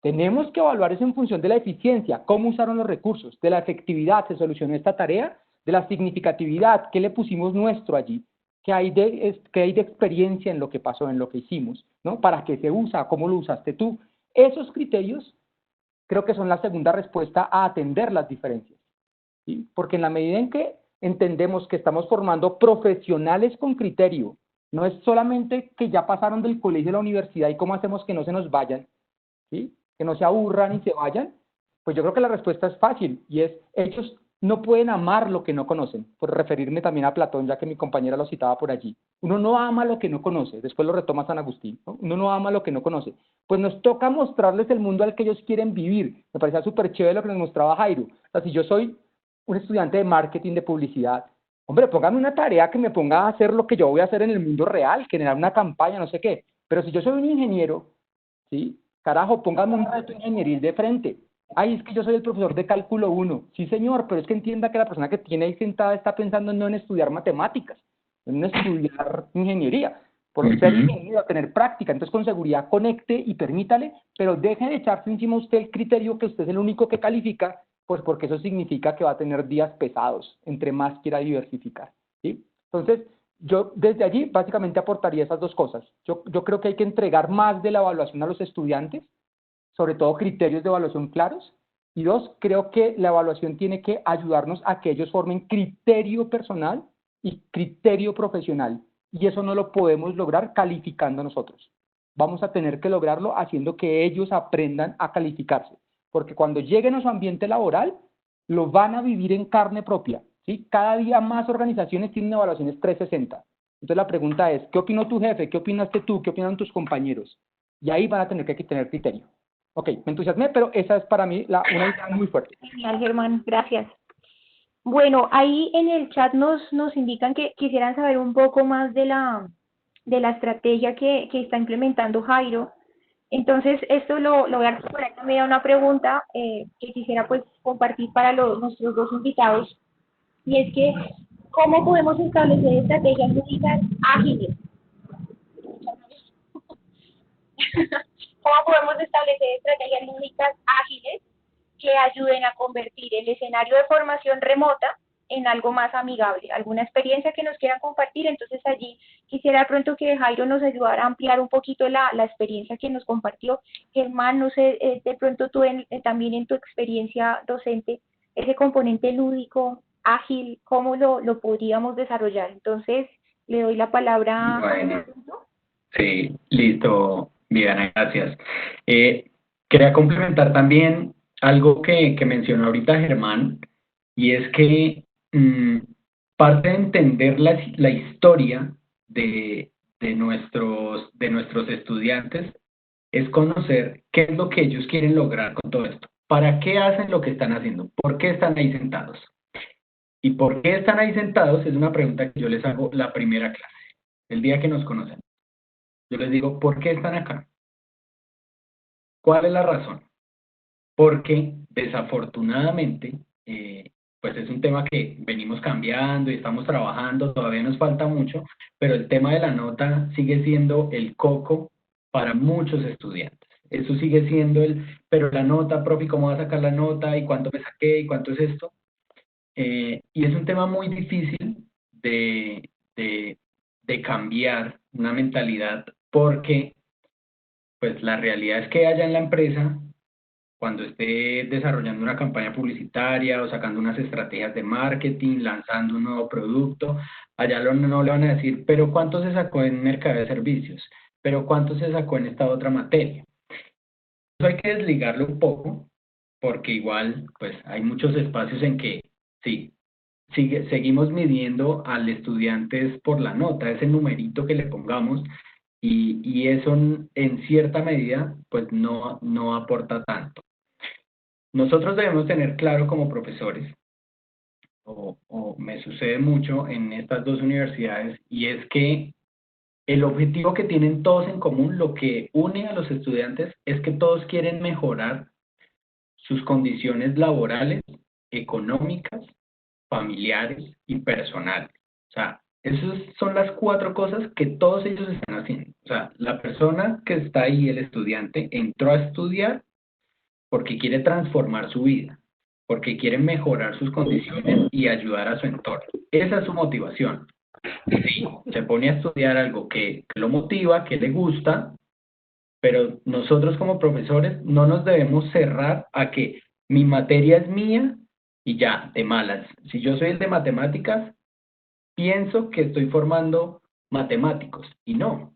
Tenemos que evaluar eso en función de la eficiencia, cómo usaron los recursos, de la efectividad, se solucionó esta tarea, de la significatividad, qué le pusimos nuestro allí, qué hay de experiencia en lo que pasó, en lo que hicimos, ¿no? ¿Para qué se usa? ¿Cómo lo usaste tú? Esos criterios creo que son la segunda respuesta a atender las diferencias, ¿sí? Porque en la medida en que entendemos que estamos formando profesionales con criterio, no es solamente que ya pasaron del colegio a la universidad y cómo hacemos que no se nos vayan, ¿sí? Que no se aburran y se vayan, pues yo creo que la respuesta es fácil y es, ellos no pueden amar lo que no conocen, por referirme también a Platón, ya que mi compañera lo citaba por allí. Uno no ama lo que no conoce, después lo retoma San Agustín, ¿no? Uno no ama lo que no conoce. Pues nos toca mostrarles el mundo al que ellos quieren vivir. Me parecía súper chévere lo que nos mostraba Jairo. O sea, si yo soy un estudiante de marketing, de publicidad, hombre, póngame una tarea que me ponga a hacer lo que yo voy a hacer en el mundo real, generar una campaña, no sé qué. Pero si yo soy un ingeniero, ¿sí? Carajo, póngame un reto ingenieril de frente. Ay, es que yo soy el profesor de cálculo 1. Sí, señor, pero es que entienda que la persona que tiene ahí sentada está pensando no en estudiar matemáticas, en estudiar ingeniería. Por ser ingeniero, tener práctica. Entonces, con seguridad, conecte y permítale, pero deje de echarse encima usted el criterio que usted es el único que califica, pues porque eso significa que va a tener días pesados, entre más quiera diversificar, ¿sí? Entonces, yo desde allí básicamente aportaría esas dos cosas. Yo creo que hay que entregar más de la evaluación a los estudiantes, sobre todo criterios de evaluación claros. Y dos, creo que la evaluación tiene que ayudarnos a que ellos formen criterio personal y criterio profesional. Y eso no lo podemos lograr calificando nosotros. Vamos a tener que lograrlo haciendo que ellos aprendan a calificarse. Porque cuando lleguen a su ambiente laboral, lo van a vivir en carne propia, ¿sí? Cada día más organizaciones tienen evaluaciones 360. Entonces la pregunta es, ¿qué opinó tu jefe? ¿Qué opinaste tú? ¿Qué opinaron tus compañeros? Y ahí van a tener que tener criterio. Ok, me entusiasmé, pero esa es para mí una idea muy fuerte. Genial, Germán, gracias. Bueno, ahí en el chat nos indican que quisieran saber un poco más de la estrategia que está implementando Jairo Entonces, esto lo voy a articular también a una pregunta que quisiera pues compartir para nuestros dos invitados, y es que, ¿cómo podemos establecer estrategias lúdicas ágiles? ¿Cómo podemos establecer estrategias lúdicas ágiles que ayuden a convertir el escenario de formación remota en algo más amigable? ¿Alguna experiencia que nos quieran compartir? Entonces allí quisiera de pronto que Jairo nos ayudara a ampliar un poquito la experiencia que nos compartió. Germán, no sé, de pronto tú también en tu experiencia docente, ese componente lúdico, ágil, ¿cómo lo podríamos desarrollar? Entonces, le doy la palabra a Bueno, Jairo. sí, listo, Viviana, gracias. Quería complementar también algo que mencionó ahorita Germán, y es que parte de entender la historia de nuestros estudiantes es conocer qué es lo que ellos quieren lograr con todo esto. ¿Para qué hacen lo que están haciendo? ¿Por qué están ahí sentados? ¿Y por qué están ahí sentados? Es una pregunta que yo les hago la primera clase, el día que nos conocen. Yo les digo, ¿por qué están acá? ¿Cuál es la razón? Porque desafortunadamente, pues es un tema que venimos cambiando y estamos trabajando, todavía nos falta mucho, pero el tema de la nota sigue siendo el coco para muchos estudiantes. Eso sigue siendo pero la nota, profe, ¿cómo va a sacar la nota? ¿Y cuánto me saqué? ¿Y cuánto es esto? Y es un tema muy difícil de, de cambiar una mentalidad porque pues la realidad es que allá en la empresa, cuando esté desarrollando una campaña publicitaria o sacando unas estrategias de marketing, lanzando un nuevo producto, allá no le van a decir, pero ¿cuánto se sacó en mercado de servicios? ¿Pero cuánto se sacó en esta otra materia? Eso hay que desligarlo un poco, porque igual, pues hay muchos espacios en que sí, seguimos midiendo al estudiante es por la nota, ese numerito que le pongamos, y eso en cierta medida, pues no aporta tanto. Nosotros debemos tener claro como profesores, o me sucede mucho en estas dos universidades, y es que el objetivo que tienen todos en común, lo que une a los estudiantes, es que todos quieren mejorar sus condiciones laborales, económicas, familiares y personales. O sea, esas son las cuatro cosas que todos ellos están haciendo. O sea, la persona que está ahí, el estudiante, entró a estudiar porque quiere transformar su vida, porque quiere mejorar sus condiciones y ayudar a su entorno. Esa es su motivación. Sí, se pone a estudiar algo que lo motiva, que le gusta, pero nosotros como profesores no nos debemos cerrar a que mi materia es mía y ya, de malas. Si yo soy el de matemáticas, pienso que estoy formando matemáticos y no,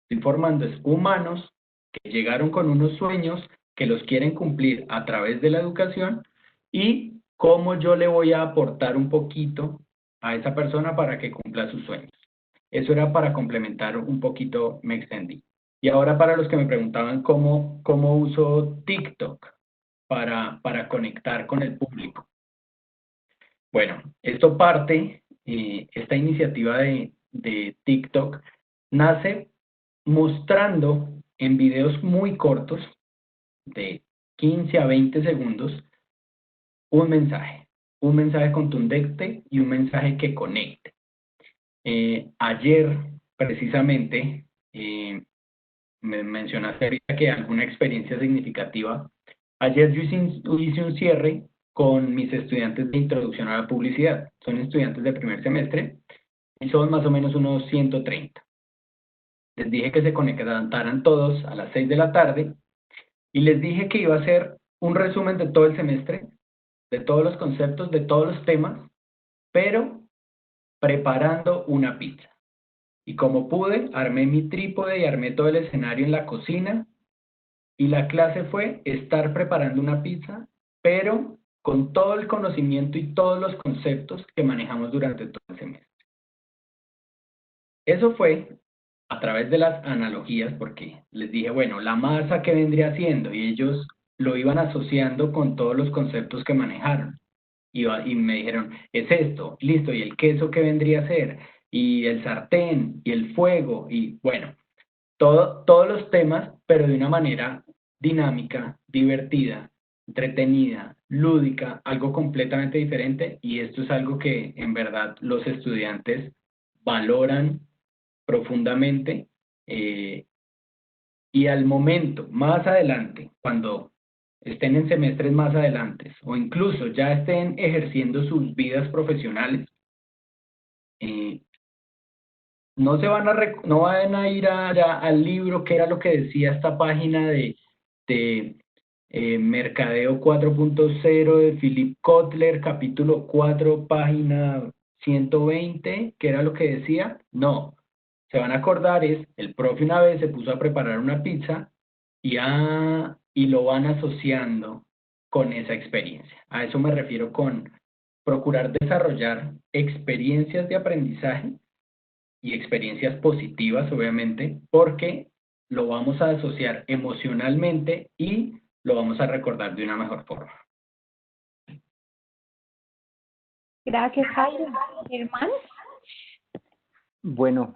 estoy formando es humanos que llegaron con unos sueños que los quieren cumplir a través de la educación y cómo yo le voy a aportar un poquito a esa persona para que cumpla sus sueños. Eso era para complementar un poquito, me extendí. Y ahora para los que me preguntaban cómo uso TikTok para conectar con el público. Bueno, esto parte, esta iniciativa de TikTok nace mostrando en videos muy cortos, de 15 a 20 segundos, un mensaje contundente y un mensaje que conecte. Ayer, precisamente, me mencionaste ahorita que alguna experiencia significativa. Ayer yo hice un cierre con mis estudiantes de introducción a la publicidad. Son estudiantes de primer semestre y son más o menos unos 130. Les dije que se conectaran todos a las 6 de la tarde y les dije que iba a hacer un resumen de todo el semestre, de todos los conceptos, de todos los temas, pero preparando una pizza. Y como pude, armé mi trípode y armé todo el escenario en la cocina. Y la clase fue estar preparando una pizza, pero con todo el conocimiento y todos los conceptos que manejamos durante todo el semestre. Eso fue a través de las analogías, porque les dije, bueno, la masa que vendría siendo, y ellos lo iban asociando con todos los conceptos que manejaron. Y me dijeron, es esto, listo, y el queso que vendría a ser, y el sartén, y el fuego, y bueno, todos los temas, pero de una manera dinámica, divertida, entretenida, lúdica, algo completamente diferente, y esto es algo que en verdad los estudiantes valoran profundamente, y al momento, más adelante, cuando estén en semestres más adelante o incluso ya estén ejerciendo sus vidas profesionales, no van a ir al libro, que era lo que decía esta página de Mercadeo 4.0 de Philip Kotler, capítulo 4, página 120, que era lo que decía. No, se van a acordar el profe una vez se puso a preparar una pizza y lo van asociando con esa experiencia. A eso me refiero con procurar desarrollar experiencias de aprendizaje y experiencias positivas, obviamente, porque lo vamos a asociar emocionalmente y lo vamos a recordar de una mejor forma. Gracias, Jairo. Germán. Bueno,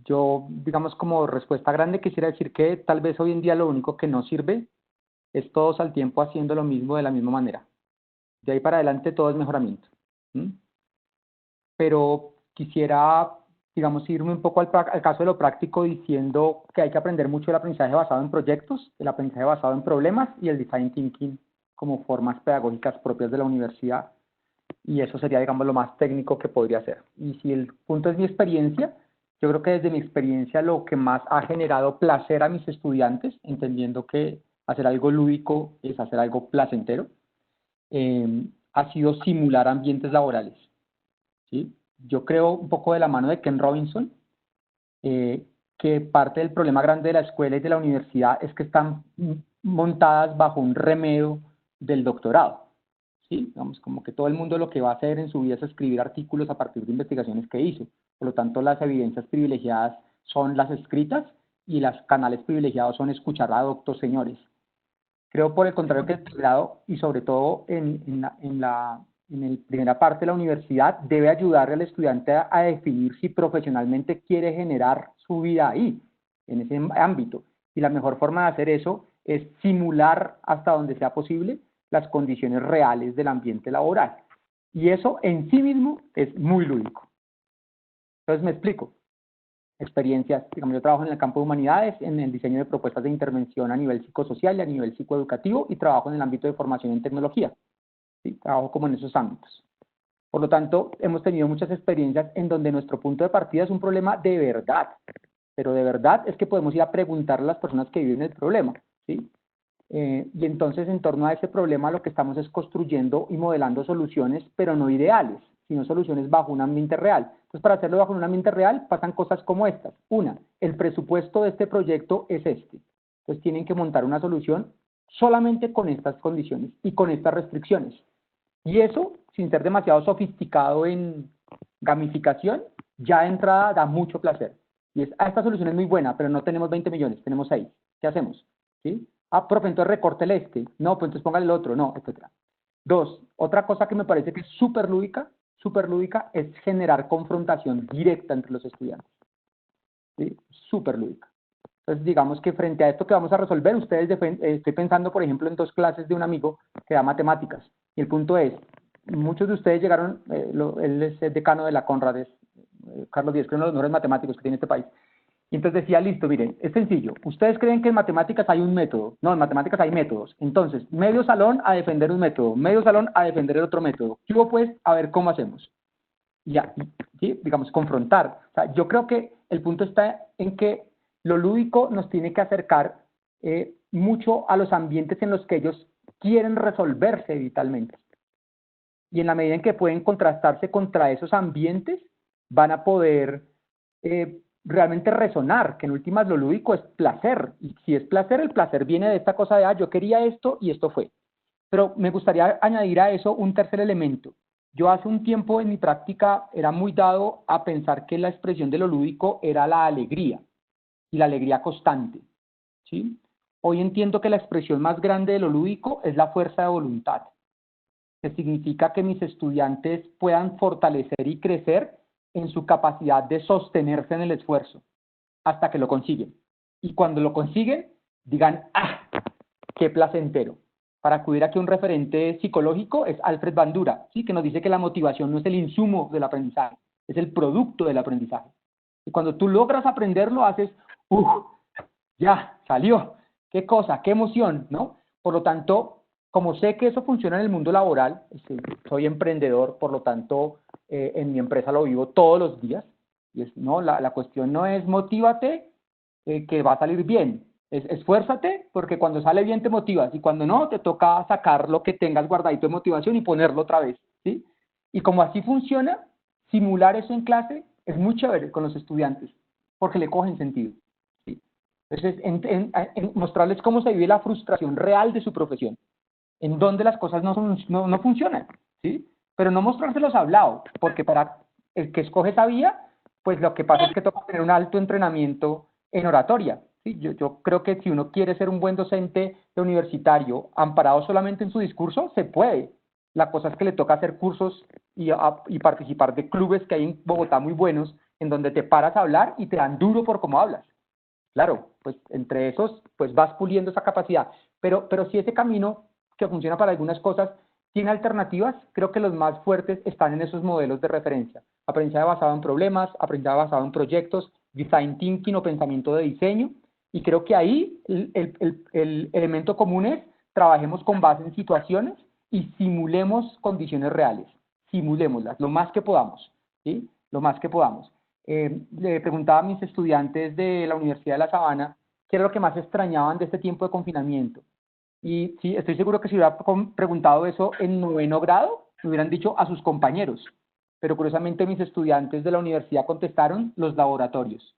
yo, digamos, como respuesta grande quisiera decir que tal vez hoy en día lo único que no sirve es todos al tiempo haciendo lo mismo de la misma manera. De ahí para adelante todo es mejoramiento. Pero quisiera, digamos, irme un poco al caso de lo práctico diciendo que hay que aprender mucho del aprendizaje basado en proyectos, el aprendizaje basado en problemas y el design thinking como formas pedagógicas propias de la universidad. Y eso sería, digamos, lo más técnico que podría ser. Y si el punto es mi experiencia, yo creo que desde mi experiencia lo que más ha generado placer a mis estudiantes, entendiendo que hacer algo lúdico es hacer algo placentero, ha sido simular ambientes laborales. ¿Sí? Yo creo un poco de la mano de Ken Robinson, que parte del problema grande de la escuela y de la universidad es que están montadas bajo un remedio del doctorado. ¿Sí? Digamos, como que todo el mundo lo que va a hacer en su vida es escribir artículos a partir de investigaciones que hizo. Por lo tanto, las evidencias privilegiadas son las escritas y los canales privilegiados son escuchar a doctos señores. Creo, por el contrario, que el grado, y sobre todo en la primera parte de la universidad, debe ayudarle al estudiante a definir si profesionalmente quiere generar su vida ahí, en ese ámbito. Y la mejor forma de hacer eso es simular hasta donde sea posible las condiciones reales del ambiente laboral. Y eso en sí mismo es muy lúdico. Entonces me explico. Experiencias, digamos, yo trabajo en el campo de humanidades, en el diseño de propuestas de intervención a nivel psicosocial y a nivel psicoeducativo, y trabajo en el ámbito de formación en tecnología. ¿Sí? Trabajo como en esos ámbitos. Por lo tanto, hemos tenido muchas experiencias en donde nuestro punto de partida es un problema de verdad, pero de verdad es que podemos ir a preguntar a las personas que viven el problema, ¿sí? Y entonces, en torno a ese problema, lo que estamos es construyendo y modelando soluciones, pero no ideales, sino soluciones bajo un ambiente real. Entonces, para hacerlo bajo un ambiente real, pasan cosas como estas. Una, el presupuesto de este proyecto es este. Entonces, tienen que montar una solución solamente con estas condiciones y con estas restricciones. Y eso, sin ser demasiado sofisticado en gamificación, ya de entrada da mucho placer. Y es, esta solución es muy buena, pero no tenemos 20 millones, tenemos 6. ¿Qué hacemos? ¿Sí? Ah, profe, entonces recórtele este. No, pues entonces póngale el otro. No, etc. Dos, otra cosa que me parece que es súper lúdica, es generar confrontación directa entre los estudiantes. ¿Sí? Súper lúdica. Entonces, digamos que frente a esto que vamos a resolver, estoy pensando, por ejemplo, en 2 clases de un amigo que da matemáticas. Y el punto es, muchos de ustedes llegaron, él es el decano de la Conrad, Carlos Díez, que es uno de los mejores matemáticos que tiene este país. Y entonces decía, listo, miren, es sencillo. Ustedes creen que en matemáticas hay un método. No, en matemáticas hay métodos. Entonces, medio salón a defender un método, medio salón a defender el otro método. Yo pues, a ver cómo hacemos. Ya, ¿sí? Digamos, confrontar. O sea, yo creo que el punto está en que lo lúdico nos tiene que acercar mucho a los ambientes en los que ellos quieren resolverse vitalmente. Y en la medida en que pueden contrastarse contra esos ambientes, van a poder realmente resonar, que en últimas lo lúdico es placer. Y si es placer, el placer viene de esta cosa de, yo quería esto y esto fue. Pero me gustaría añadir a eso un tercer elemento. Yo hace un tiempo en mi práctica era muy dado a pensar que la expresión de lo lúdico era la alegría, y la alegría constante, ¿sí? Hoy entiendo que la expresión más grande de lo lúdico es la fuerza de voluntad, que significa que mis estudiantes puedan fortalecer y crecer en su capacidad de sostenerse en el esfuerzo. hasta que lo consiguen. Y cuando lo consiguen, digan, ¡ah! ¡Qué placentero! Para acudir aquí a un referente psicológico es Alfred Bandura, ¿sí? Que nos dice que la motivación no es el insumo del aprendizaje, es el producto del aprendizaje. Y cuando tú logras aprenderlo, haces, ¡uf! Ya, salió. ¡Qué cosa! ¡Qué emoción! ¿No? Por lo tanto, como sé que eso funciona en el mundo laboral, soy emprendedor, por lo tanto, en mi empresa lo vivo todos los días. Y no, la cuestión no es motívate, que va a salir bien. Esfuérzate, porque cuando sale bien te motivas, y cuando no, te toca sacar lo que tengas guardadito de motivación y ponerlo otra vez, ¿sí? Y como así funciona, simular eso en clase es muy chévere con los estudiantes, porque le cogen sentido, ¿sí? Entonces, en mostrarles cómo se vive la frustración real de su profesión, en donde las cosas no funcionan, ¿sí? Pero no mostrárselos hablado, porque para el que escoge esa vía, pues lo que pasa es que toca tener un alto entrenamiento en oratoria, ¿sí? Yo creo que si uno quiere ser un buen docente de universitario, amparado solamente en su discurso, se puede. La cosa es que le toca hacer cursos y participar de clubes que hay en Bogotá muy buenos, en donde te paras a hablar y te dan duro por cómo hablas. Claro, pues entre esos, pues vas puliendo esa capacidad. Pero si ese camino que funciona para algunas cosas tiene alternativas, creo que los más fuertes están en esos modelos de referencia. Aprendizaje basado en problemas, aprendizaje basado en proyectos, design thinking o pensamiento de diseño. Y creo que ahí el elemento común es trabajemos con base en situaciones y simulemos condiciones reales. Simulémoslas lo más que podamos, ¿sí? Lo más que podamos. Le preguntaba a mis estudiantes de la Universidad de La Sabana qué era lo que más extrañaban de este tiempo de confinamiento. Y sí, estoy seguro que si hubiera preguntado eso en 9º grado, me hubieran dicho a sus compañeros. Pero curiosamente mis estudiantes de la universidad contestaron los laboratorios.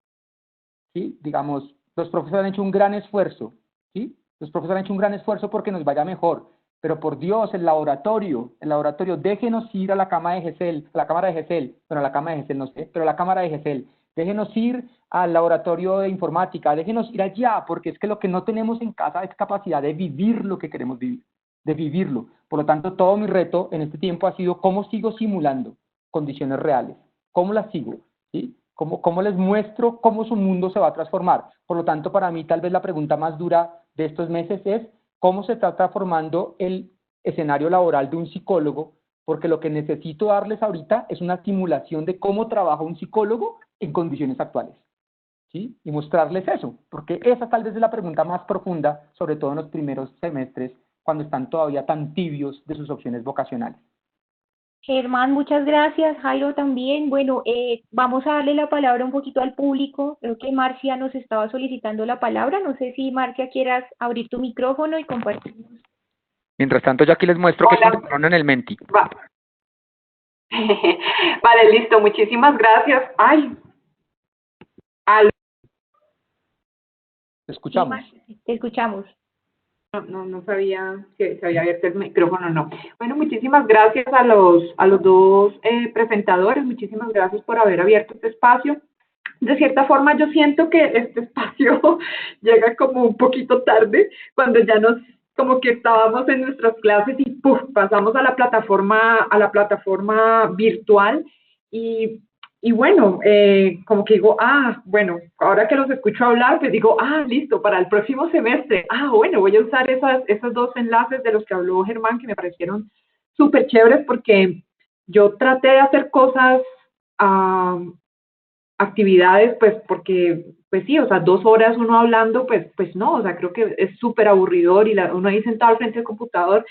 ¿Sí? Digamos, los profesores han hecho un gran esfuerzo, ¿sí? Los profesores han hecho un gran esfuerzo porque nos vaya mejor. Pero por Dios, el laboratorio, déjenos ir a la cama de Gesell, a la cámara de Gesell, bueno, a la cama de Gesell no sé, pero a la cámara de Gesell, déjenos ir al laboratorio de informática, déjenos ir allá, porque es que lo que no tenemos en casa es capacidad de vivir lo que queremos vivir, de vivirlo. Por lo tanto, todo mi reto en este tiempo ha sido cómo sigo simulando condiciones reales, cómo las sigo, ¿sí? ¿Cómo les muestro cómo su mundo se va a transformar? Por lo tanto, para mí tal vez la pregunta más dura de estos meses es cómo se está transformando el escenario laboral de un psicólogo, porque lo que necesito darles ahorita es una simulación de cómo trabaja un psicólogo en condiciones actuales, ¿sí? Y mostrarles eso, porque esa tal vez es la pregunta más profunda, sobre todo en los primeros semestres, cuando están todavía tan tibios de sus opciones vocacionales. Germán, muchas gracias. Jairo también. Bueno, vamos a darle la palabra un poquito al público. Creo que Marcia nos estaba solicitando la palabra. No sé si Marcia quieras abrir tu micrófono y compartir. Mientras tanto, yo aquí les muestro que se en el Menti. Va. Vale, listo. Muchísimas gracias. Ay. Te escuchamos. Sí, te escuchamos. No sabía que se había abierto el micrófono, no. Bueno, muchísimas gracias a los dos presentadores, muchísimas gracias por haber abierto este espacio. De cierta forma, yo siento que este espacio llega como un poquito tarde, cuando ya como que estábamos en nuestras clases y ¡puf! Pasamos a la plataforma virtual y bueno, como que digo, bueno, ahora que los escucho hablar, pues digo, listo, para el próximo semestre, bueno, voy a usar esos dos enlaces de los que habló Germán, que me parecieron súper chéveres, porque yo traté de hacer cosas, actividades, pues, porque, pues sí, o sea, 2 horas uno hablando, pues no, o sea, creo que es súper aburridor y uno ahí sentado al frente del computador.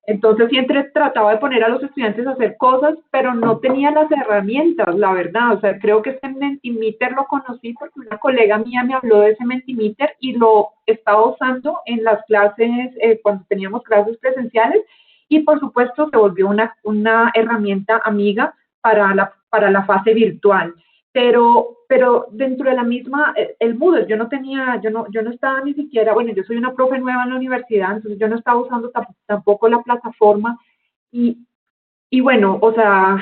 Entonces siempre trataba de poner a los estudiantes a hacer cosas, pero no tenía las herramientas, la verdad. O sea, creo que ese Mentimeter lo conocí porque una colega mía me habló de ese Mentimeter y lo estaba usando en las clases, cuando teníamos clases presenciales, y por supuesto se volvió una herramienta amiga para la fase virtual. Pero dentro de la misma, el Moodle, yo no estaba ni siquiera, bueno, yo soy una profe nueva en la universidad, entonces yo no estaba usando tampoco la plataforma, y bueno, o sea,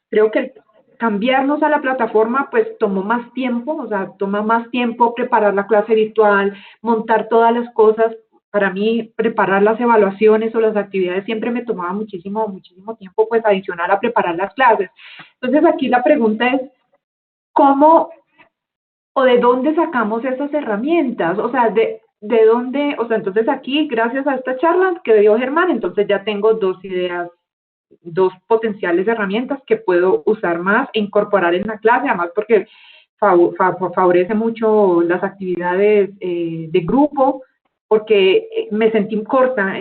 creo que cambiarnos a la plataforma, pues tomó más tiempo, o sea, toma más tiempo preparar la clase virtual, montar todas las cosas. Para mí, preparar las evaluaciones o las actividades siempre me tomaba muchísimo tiempo, pues adicional a preparar las clases. Entonces aquí la pregunta es, ¿cómo o de dónde sacamos esas herramientas, o sea, de dónde, o sea, entonces aquí, gracias a esta charla que dio Germán, entonces ya tengo dos ideas, dos potenciales herramientas que puedo usar más e incorporar en la clase, además porque favorece mucho las actividades de grupo, porque me sentí corta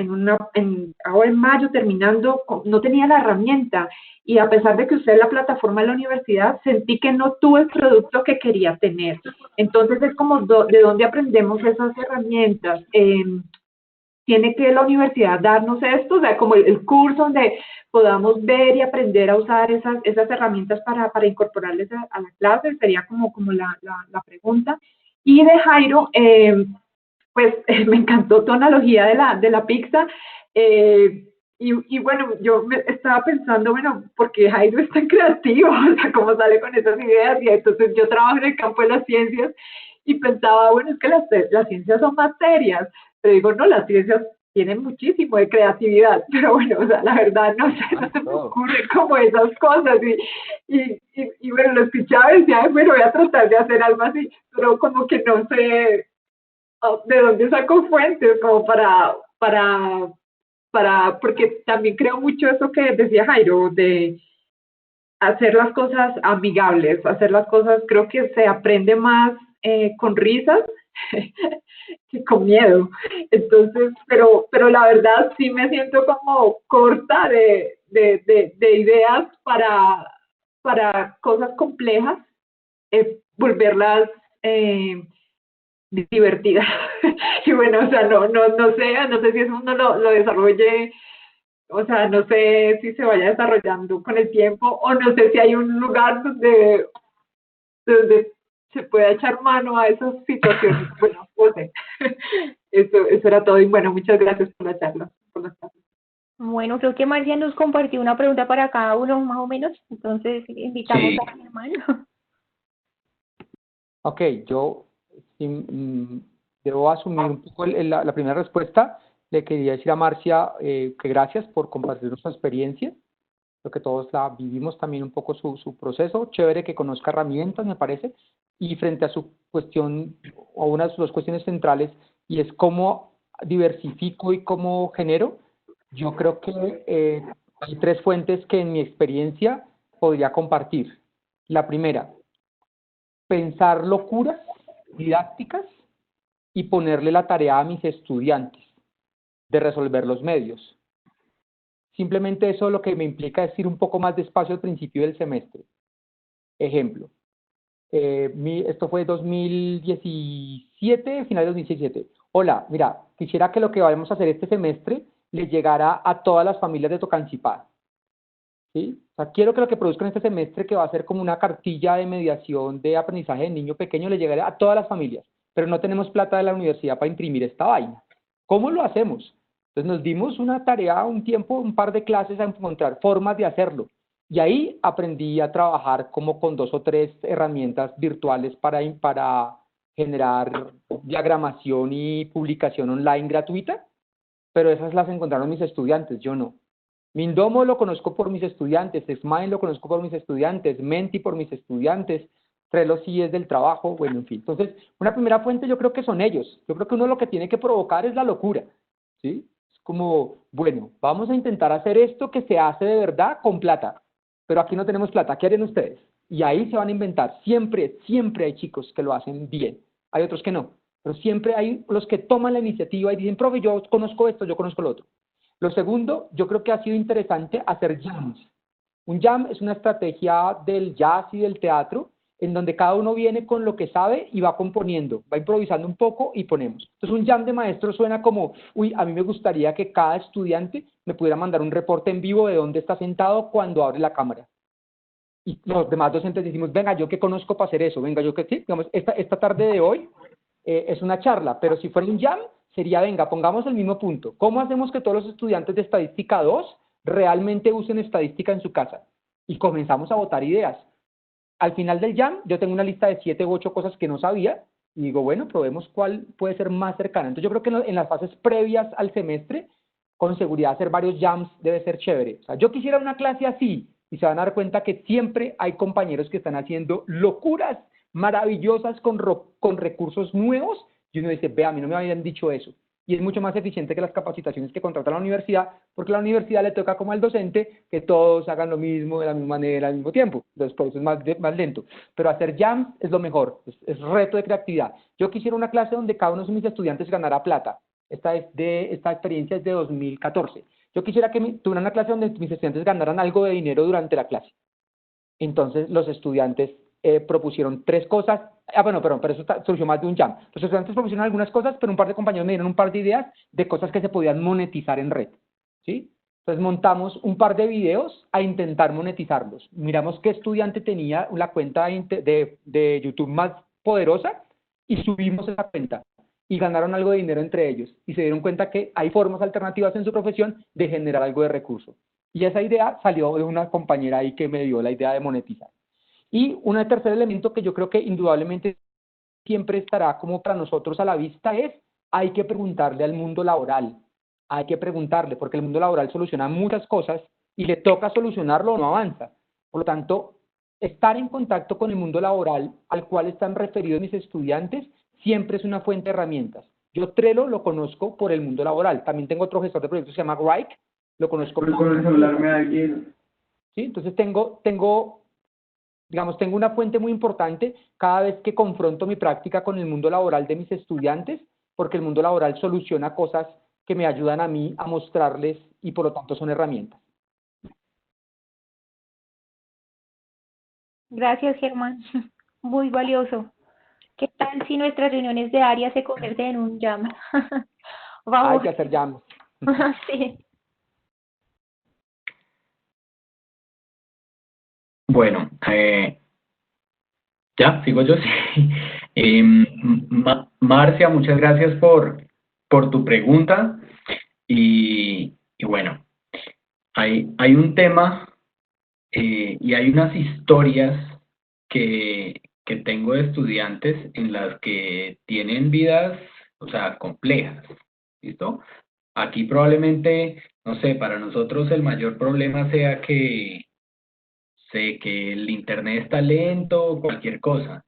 ahora en mayo terminando, no tenía la herramienta y a pesar de que usé la plataforma de la universidad, sentí que no tuve el producto que quería tener. Entonces es como de dónde aprendemos esas herramientas. Tiene que la universidad darnos esto, o sea, como el curso donde podamos ver y aprender a usar esas herramientas para incorporarles a la clase, sería como la pregunta. Y de Jairo, pues me encantó tu analogía de la pizza. Y bueno, yo estaba pensando, bueno, porque Jairo es tan creativo, o sea, cómo sale con esas ideas, y entonces yo trabajo en el campo de las ciencias y pensaba, bueno, es que las ciencias son más serias, pero digo, no, las ciencias tienen muchísimo de creatividad, pero bueno, o sea, la verdad no sé, no se me ocurren como esas cosas, y bueno, lo escuchaba y decía, bueno, voy a tratar de hacer algo así, pero como que no sé de dónde saco fuentes como porque también creo mucho eso que decía Jairo, de hacer las cosas amigables, hacer las cosas, creo que se aprende más con risas que con miedo. Entonces, pero la verdad sí me siento como corta de ideas para cosas complejas, volverlas divertida. Y bueno, o sea, no sé si eso uno lo desarrolle, o sea, no sé si se vaya desarrollando con el tiempo, o no sé si hay un lugar donde se pueda echar mano a esas situaciones. Bueno, no sé. Eso era todo, y bueno, muchas gracias por la charla. Bueno, creo que Marcia nos compartió una pregunta para cada uno más o menos, entonces invitamos Sí, a Germán. Ok, yo debo asumir un poco la primera respuesta. Le quería decir a Marcia que gracias por compartir su experiencia. Creo que todos la vivimos también un poco su proceso. Chévere que conozca herramientas, me parece. Y frente a su cuestión, o una de sus dos cuestiones centrales, y es cómo diversifico y cómo genero, yo creo que hay tres fuentes que en mi experiencia podría compartir. La primera, pensar locuras didácticas y ponerle la tarea a mis estudiantes de resolver los medios. Simplemente eso lo que me implica es ir un poco más despacio al principio del semestre. Ejemplo, esto fue 2017, final de 2017. Hola, mira, quisiera que lo que vayamos a hacer este semestre le llegara a todas las familias de Tocancipá. ¿Sí? O sea, quiero que lo que produzcan este semestre, que va a ser como una cartilla de mediación de aprendizaje de niño pequeño, le llegue a todas las familias, pero no tenemos plata de la universidad para imprimir esta vaina. ¿Cómo lo hacemos? Entonces nos dimos una tarea, un tiempo, un par de clases a encontrar formas de hacerlo. Y ahí aprendí a trabajar como con 2 o 3 herramientas virtuales para generar diagramación y publicación online gratuita, pero esas las encontraron mis estudiantes, yo no. Mindomo lo conozco por mis estudiantes, Smile lo conozco por mis estudiantes, Menti por mis estudiantes, Trello sí es del trabajo, bueno, en fin. Entonces, una primera fuente yo creo que son ellos. Yo creo que uno lo que tiene que provocar es la locura, ¿sí? Es como, bueno, vamos a intentar hacer esto que se hace de verdad con plata, pero aquí no tenemos plata, ¿qué harían ustedes? Y ahí se van a inventar. Siempre, siempre hay chicos que lo hacen bien. Hay otros que no, pero siempre hay los que toman la iniciativa y dicen, profe, yo conozco esto, yo conozco lo otro. Lo segundo, yo creo que ha sido interesante hacer jams. Un jam es una estrategia del jazz y del teatro en donde cada uno viene con lo que sabe y va componiendo, va improvisando un poco y ponemos. Entonces un jam de maestro suena como, uy, a mí me gustaría que cada estudiante me pudiera mandar un reporte en vivo de dónde está sentado cuando abre la cámara. Y los demás docentes decimos, venga, yo que conozco para hacer eso, venga, yo que sí, digamos, esta tarde de hoy es una charla, pero si fuera un jam, sería, venga, pongamos el mismo punto. ¿Cómo hacemos que todos los estudiantes de Estadística 2 realmente usen estadística en su casa? Y comenzamos a votar ideas. Al final del jam, yo tengo una lista de 7 u 8 cosas que no sabía, y digo, bueno, probemos cuál puede ser más cercana. Entonces yo creo que en las fases previas al semestre, con seguridad hacer varios jams debe ser chévere. O sea, yo quisiera una clase así, y se van a dar cuenta que siempre hay compañeros que están haciendo locuras maravillosas con recursos nuevos, y uno dice, ve, a mí no me habían dicho eso. Y es mucho más eficiente que las capacitaciones que contrata la universidad, porque a la universidad le toca como al docente que todos hagan lo mismo de la misma manera al mismo tiempo. Entonces, por eso es más lento. Pero hacer jams es lo mejor, es reto de creatividad. Yo quisiera una clase donde cada uno de mis estudiantes ganara plata. Esta experiencia es de 2014. Yo quisiera que tuviera una clase donde mis estudiantes ganaran algo de dinero durante la clase. Entonces, los estudiantes propusieron 3 cosas. Bueno, pero eso surgió más de un jam. Los estudiantes propusieron algunas cosas, pero un par de compañeros me dieron un par de ideas de cosas que se podían monetizar en red, ¿sí? Entonces montamos un par de videos a intentar monetizarlos. Miramos qué estudiante tenía la cuenta de YouTube más poderosa y subimos esa cuenta. Y ganaron algo de dinero entre ellos. Y se dieron cuenta que hay formas alternativas en su profesión de generar algo de recurso. Y esa idea salió de una compañera ahí que me dio la idea de monetizar. Y un tercer elemento que yo creo que indudablemente siempre estará como para nosotros a la vista es, hay que preguntarle al mundo laboral, hay que preguntarle, porque el mundo laboral soluciona muchas cosas y le toca solucionarlo o no avanza. Por lo tanto, estar en contacto con el mundo laboral al cual están referidos mis estudiantes siempre es una fuente de herramientas. Yo Trello lo conozco por el mundo laboral. También tengo otro gestor de proyectos que se llama Grike, lo conozco por el celular me alguien. ¿Sí? Entonces tengo una fuente muy importante cada vez que confronto mi práctica con el mundo laboral de mis estudiantes, porque el mundo laboral soluciona cosas que me ayudan a mí a mostrarles y por lo tanto son herramientas. Gracias, Germán. Muy valioso. ¿Qué tal si nuestras reuniones de área se convierten en un jam? Hay Vamos. que hacer jams. Sí. Bueno, ya, sigo yo, sí. Marcia, muchas gracias por tu pregunta. Y bueno, hay un tema y hay unas historias que tengo de estudiantes en las que tienen vidas, o sea, complejas, ¿listo? Aquí probablemente, no sé, para nosotros el mayor problema sea que sé que el internet está lento o cualquier cosa,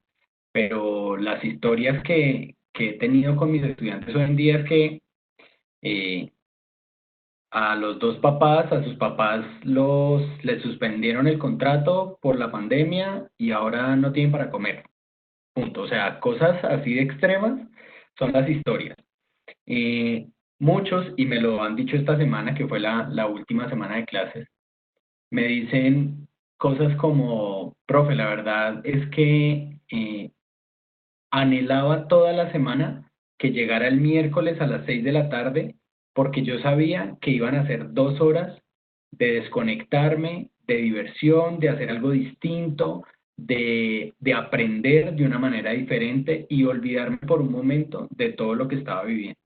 pero las historias que he tenido con mis estudiantes hoy en día es que eh, a los dos papás, a sus papás les suspendieron el contrato por la pandemia y ahora no tienen para comer. Punto. O sea, cosas así de extremas son las historias. Eh, Muchos, y me lo han dicho esta semana, que fue la última semana de clases, me dicen cosas como, profe, la verdad es que anhelaba toda la semana que llegara el miércoles a las 6 de la tarde porque yo sabía que iban a ser 2 horas de desconectarme, de diversión, de hacer algo distinto, de aprender de una manera diferente y olvidarme por un momento de todo lo que estaba viviendo.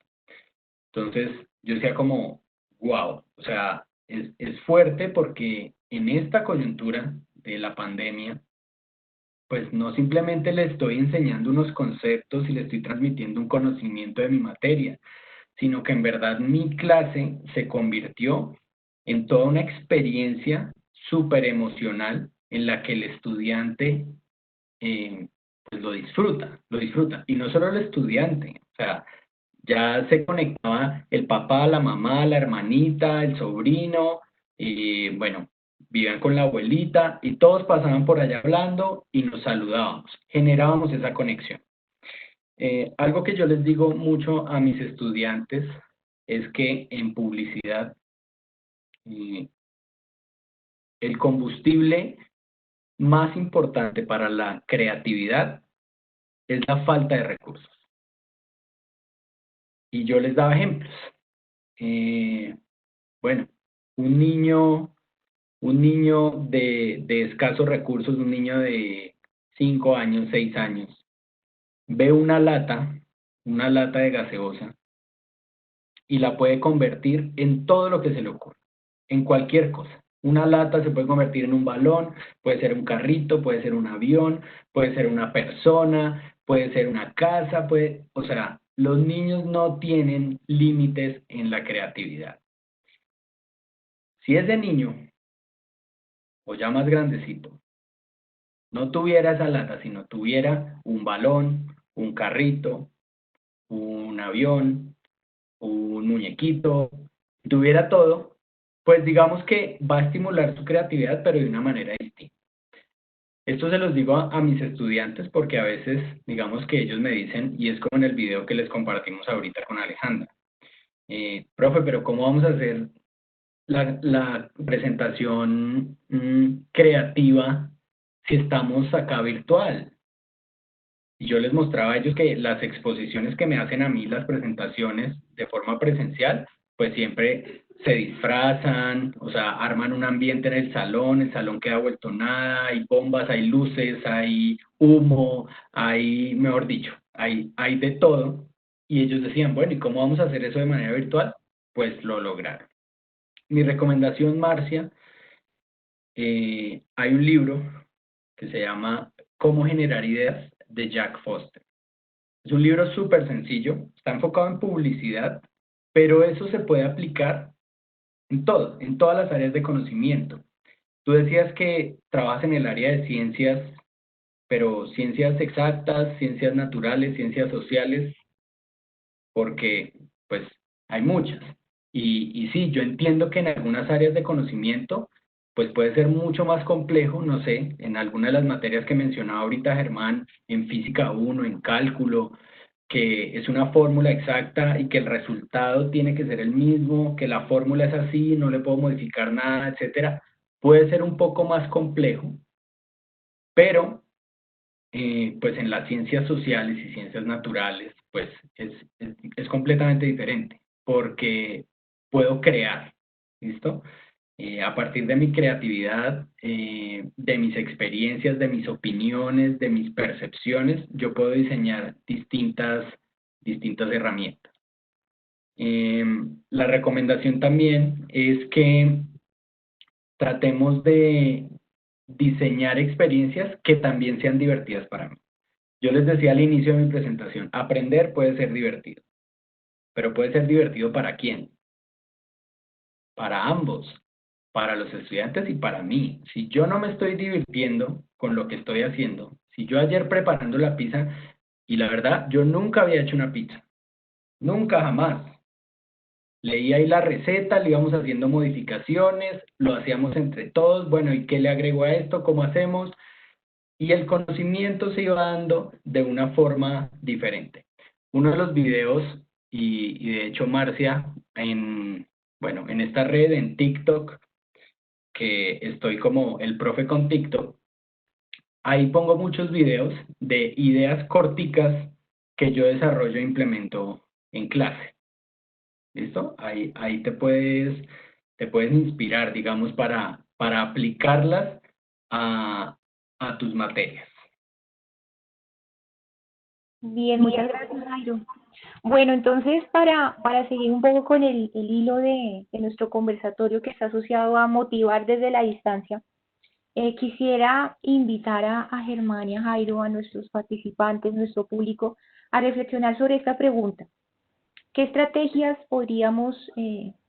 Entonces yo decía como, wow, o sea, es fuerte porque en esta coyuntura de la pandemia, pues no simplemente le estoy enseñando unos conceptos y le estoy transmitiendo un conocimiento de mi materia, sino que en verdad mi clase se convirtió en toda una experiencia súper emocional en la que el estudiante pues lo disfruta. Y no solo el estudiante, o sea, ya se conectaba el papá, la mamá, la hermanita, el sobrino, y bueno, vivían con la abuelita y todos pasaban por allá hablando y nos saludábamos, generábamos esa conexión. Algo que yo les digo mucho a mis estudiantes es que en publicidad el combustible más importante para la creatividad es la falta de recursos. Y yo les daba ejemplos. Bueno, un niño de escasos recursos, un niño de 5 años, 6 años, ve una lata de gaseosa y la puede convertir en todo lo que se le ocurra, en cualquier cosa. Una lata se puede convertir en un balón, puede ser un carrito, puede ser un avión, puede ser una persona, puede ser una casa, o sea, los niños no tienen límites en la creatividad. Si es de niño o ya más grandecito, no tuviera esa lata, sino tuviera un balón, un carrito, un avión, un muñequito, tuviera todo, pues digamos que va a estimular su creatividad, pero de una manera distinta. Esto se los digo a mis estudiantes porque a veces, digamos que ellos me dicen, y es como en el video que les compartimos ahorita con Alejandra, profe, pero ¿cómo vamos a hacer la presentación creativa si estamos acá virtual? Y yo les mostraba a ellos que las exposiciones que me hacen a mí, las presentaciones de forma presencial, pues siempre se disfrazan, o sea, arman un ambiente en el salón queda vuelto nada, hay bombas, hay luces, hay humo, hay, mejor dicho, hay de todo. Y ellos decían, bueno, ¿y cómo vamos a hacer eso de manera virtual? Pues lo lograron. Mi recomendación, Marcia, hay un libro que se llama Cómo generar ideas de Jack Foster. Es un libro súper sencillo, está enfocado en publicidad, pero eso se puede aplicar en todo, en todas las áreas de conocimiento. Tú decías que trabajas en el área de ciencias, pero ciencias exactas, ciencias naturales, ciencias sociales, porque pues hay muchas. Y sí, yo entiendo que en algunas áreas de conocimiento pues puede ser mucho más complejo, no sé, en alguna de las materias que mencionaba ahorita Germán, en física 1, en cálculo, que es una fórmula exacta y que el resultado tiene que ser el mismo, que la fórmula es así, no le puedo modificar nada, etcétera. Puede ser un poco más complejo, pero pues en las ciencias sociales y ciencias naturales, pues es completamente diferente, porque puedo crear, ¿listo? A partir de mi creatividad, de mis experiencias, de mis opiniones, de mis percepciones, yo puedo diseñar distintas herramientas. La recomendación también es que tratemos de diseñar experiencias que también sean divertidas para mí. Yo les decía al inicio de mi presentación, aprender puede ser divertido, pero puede ser divertido ¿para quién? Para ambos, para los estudiantes y para mí. Si yo no me estoy divirtiendo con lo que estoy haciendo, si yo ayer preparando la pizza, y la verdad, yo nunca había hecho una pizza, nunca jamás. Leí ahí la receta, le íbamos haciendo modificaciones, lo hacíamos entre todos, bueno, ¿y qué le agrego a esto? ¿Cómo hacemos? Y el conocimiento se iba dando de una forma diferente. Uno de los videos, y de hecho Marcia, bueno, en esta red, en TikTok, que estoy como el profe con TikTok, ahí pongo muchos videos de ideas corticas que yo desarrollo e implemento en clase. ¿Listo? Ahí te puedes inspirar, digamos, para aplicarlas a tus materias. Bien, muchas gracias, Jairo. Bueno, entonces para seguir un poco con el hilo de nuestro conversatorio que está asociado a motivar desde la distancia, quisiera invitar a Germán y a Jairo, a nuestros participantes, nuestro público, a reflexionar sobre esta pregunta. ¿Qué estrategias podríamos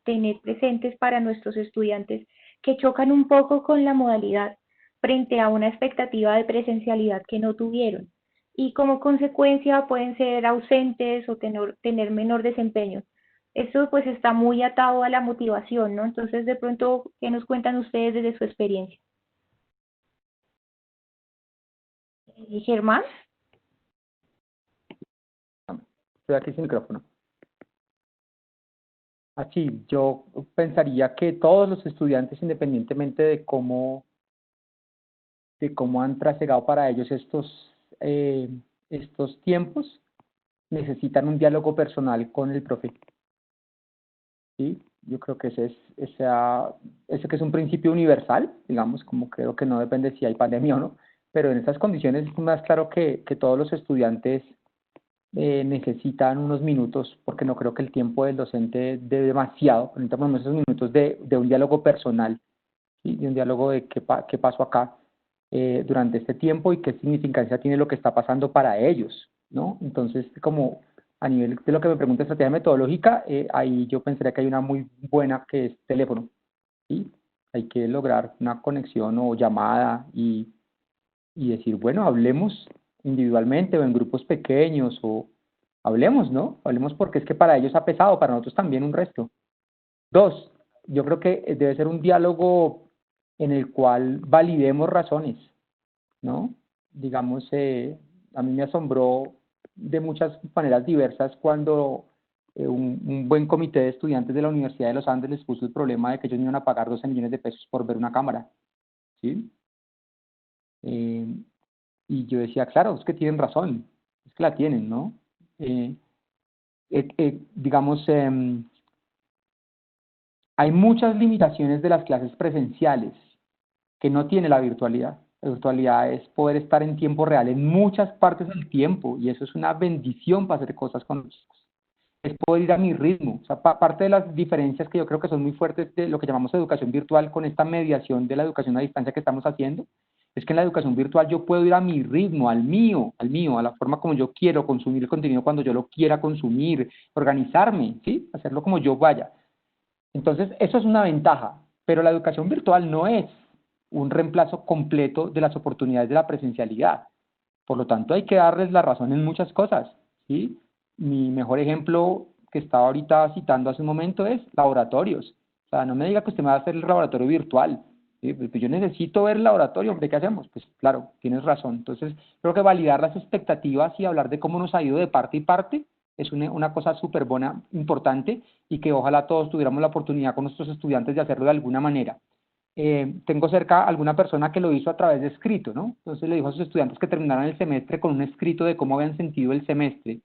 tener presentes para nuestros estudiantes que chocan un poco con la modalidad frente a una expectativa de presencialidad que no tuvieron? Y como consecuencia pueden ser ausentes o tener menor desempeño. Esto pues está muy atado a la motivación, ¿no? Entonces, de pronto, ¿qué nos cuentan ustedes desde su experiencia? Germán. Estoy aquí sin micrófono. Así, yo pensaría que todos los estudiantes, independientemente de cómo han trasegado para ellos estos tiempos, necesitan un diálogo personal con el profe. ¿Sí? Yo creo que ese que es un principio universal, digamos, como creo que no depende si hay pandemia o no, pero en estas condiciones es más claro que todos los estudiantes necesitan unos minutos, porque no creo que el tiempo del docente dé demasiado, necesitamos esos minutos de un diálogo personal, ¿sí? De un diálogo de qué pasó acá durante este tiempo y qué significancia tiene lo que está pasando para ellos, ¿no? Entonces, como a nivel de lo que me pregunta estrategia metodológica, ahí yo pensaría que hay una muy buena que es teléfono, ¿sí? Hay que lograr una conexión o llamada y y decir, bueno, hablemos individualmente o en grupos pequeños o hablemos, ¿no? Hablemos porque es que para ellos ha pesado, para nosotros también un resto. Dos, yo creo que debe ser un diálogo en el cual validemos razones, ¿no? Digamos, a mí me asombró de muchas maneras diversas cuando un buen comité de estudiantes de la Universidad de los Andes les puso el problema de que ellos no iban a pagar 12 millones de pesos por ver una cámara, ¿sí? Eh, y yo decía, claro, es que tienen razón, es que la tienen, ¿no? Digamos, hay muchas limitaciones de las clases presenciales que no tiene la virtualidad. La virtualidad es poder estar en tiempo real en muchas partes del tiempo y eso es una bendición para hacer cosas con los chicos. Es poder ir a mi ritmo. O sea, parte de las diferencias que yo creo que son muy fuertes de lo que llamamos educación virtual con esta mediación de la educación a distancia que estamos haciendo, es que en la educación virtual yo puedo ir a mi ritmo, al mío, a la forma como yo quiero consumir el contenido cuando yo lo quiera consumir, organizarme, ¿sí? Hacerlo como yo vaya. Entonces, eso es una ventaja, pero la educación virtual no es un reemplazo completo de las oportunidades de la presencialidad. Por lo tanto, hay que darles la razón en muchas cosas, ¿sí? Mi mejor ejemplo que estaba ahorita citando hace un momento es laboratorios. O sea, no me diga que usted me va a hacer el laboratorio virtual. ¿Sí? Pues yo necesito ver el laboratorio, hombre, ¿qué hacemos? Pues claro, tienes razón. Entonces, creo que validar las expectativas y hablar de cómo nos ha ido de parte y parte es una cosa súper buena, importante, y que ojalá todos tuviéramos la oportunidad con nuestros estudiantes de hacerlo de alguna manera. Tengo cerca alguna persona que lo hizo a través de escrito, ¿no? Entonces le dijo a sus estudiantes que terminaran el semestre con un escrito de cómo habían sentido el semestre,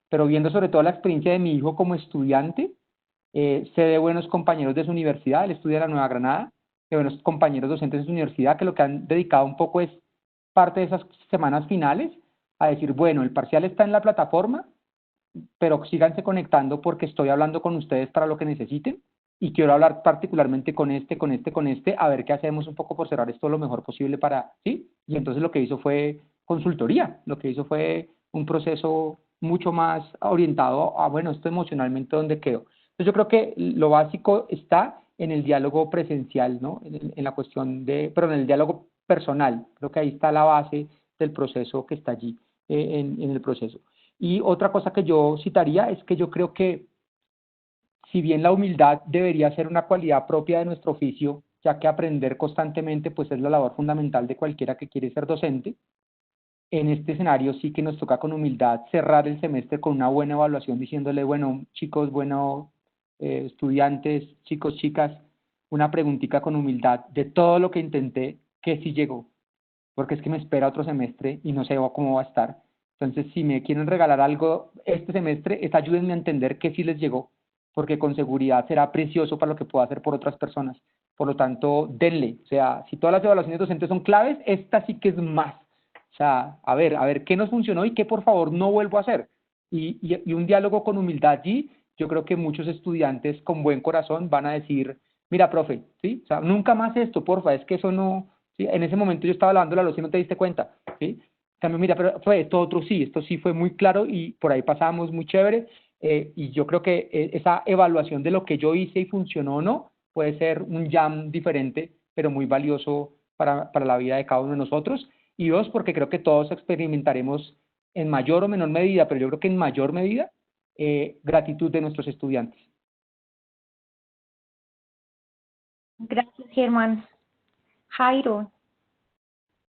pero viendo sobre todo la experiencia de mi hijo como estudiante, sé de buenos compañeros de su universidad, él estudia en la Nueva Granada, de buenos compañeros docentes de su universidad que lo que han dedicado un poco es parte de esas semanas finales a decir, bueno, el parcial está en la plataforma, pero síganse conectando porque estoy hablando con ustedes para lo que necesiten y quiero hablar particularmente con este, a ver qué hacemos un poco por cerrar esto lo mejor posible para, ¿sí? Y entonces lo que hizo fue consultoría, lo que hizo fue un proceso mucho más orientado a, bueno, esto emocionalmente, ¿dónde quedo? Entonces yo creo que lo básico está en el diálogo presencial, ¿no? En la cuestión de, pero en el diálogo personal, creo que ahí está la base del proceso que está allí, en el proceso. Y otra cosa que yo citaría es que yo creo que si bien la humildad debería ser una cualidad propia de nuestro oficio, ya que aprender constantemente pues es la labor fundamental de cualquiera que quiere ser docente, en este escenario sí que nos toca con humildad cerrar el semestre con una buena evaluación diciéndole, bueno, chicos, bueno, estudiantes, chicos, chicas, una preguntita con humildad de todo lo que intenté, que sí llegó, porque es que me espera otro semestre y no sé cómo va a estar. Entonces, si me quieren regalar algo este semestre, es ayúdenme a entender que sí les llegó, porque con seguridad será precioso para lo que pueda hacer por otras personas. Por lo tanto, denle. O sea, si todas las evaluaciones docentes son claves, esta sí que es más. O sea, a ver qué nos funcionó y qué por favor no vuelvo a hacer. Y un diálogo con humildad allí, yo creo que muchos estudiantes con buen corazón van a decir, mira, profe, ¿sí? O sea, nunca más esto, porfa, es que eso no, ¿sí? En ese momento yo estaba lavando la loza y no te diste cuenta, ¿sí? También, mira, pero fue esto otro sí, esto sí fue muy claro y por ahí pasamos muy chévere, y yo creo que esa evaluación de lo que yo hice y funcionó o no puede ser un jam diferente, pero muy valioso para la vida de cada uno de nosotros. Y dos, porque creo que todos experimentaremos en mayor o menor medida, pero yo creo que en mayor medida, gratitud de nuestros estudiantes. Gracias, Germán. Jairo.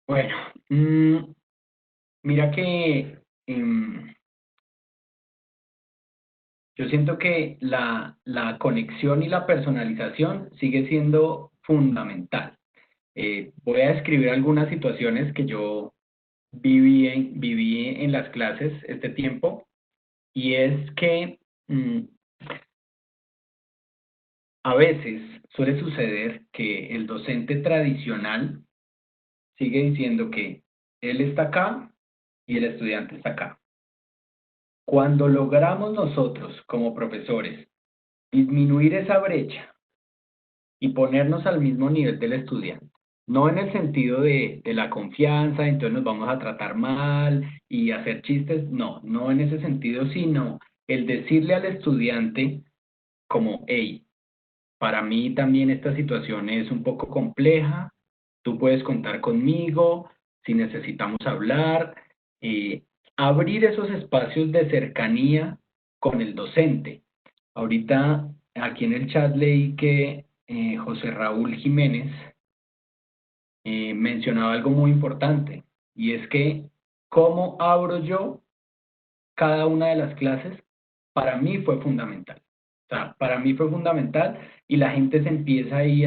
Bueno, mira que yo siento que la conexión y la personalización sigue siendo fundamental. Voy a describir algunas situaciones que yo viví en las clases este tiempo, y es que a veces suele suceder que el docente tradicional sigue diciendo que él está acá y el estudiante está acá. Cuando logramos nosotros como profesores disminuir esa brecha y ponernos al mismo nivel del estudiante, no en el sentido de la confianza, entonces nos vamos a tratar mal y hacer chistes, no en ese sentido, sino el decirle al estudiante como, hey, para mí también esta situación es un poco compleja, tú puedes contar conmigo, si necesitamos hablar, abrir esos espacios de cercanía con el docente. Ahorita aquí en el chat leí que José Raúl Jiménez mencionaba algo muy importante, y es que cómo abro yo cada una de las clases, para mí fue fundamental. O sea, para mí fue fundamental, y la gente se empieza ahí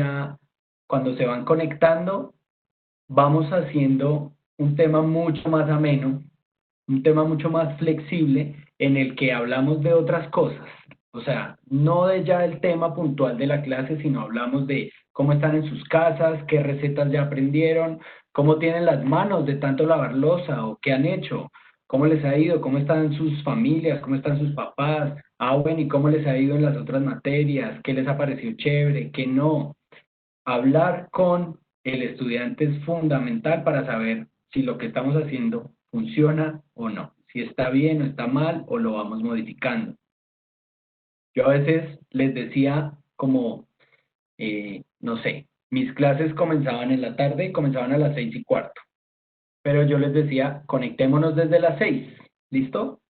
cuando se van conectando, vamos haciendo un tema mucho más ameno, un tema mucho más flexible, en el que hablamos de otras cosas. O sea, no de ya el tema puntual de la clase, sino hablamos de cómo están en sus casas, qué recetas ya aprendieron, cómo tienen las manos de tanto lavar loza o qué han hecho, cómo les ha ido, cómo están sus familias, cómo están sus papás, bueno, y cómo les ha ido en las otras materias, qué les ha parecido chévere, qué no. Hablar con el estudiante es fundamental para saber si lo que estamos haciendo funciona o no, si está bien o está mal o lo vamos modificando. Yo a veces les decía como, no sé, mis clases comenzaban en la tarde, comenzaban a las 6:15, pero yo les decía, conectémonos desde las 6, ¿listo?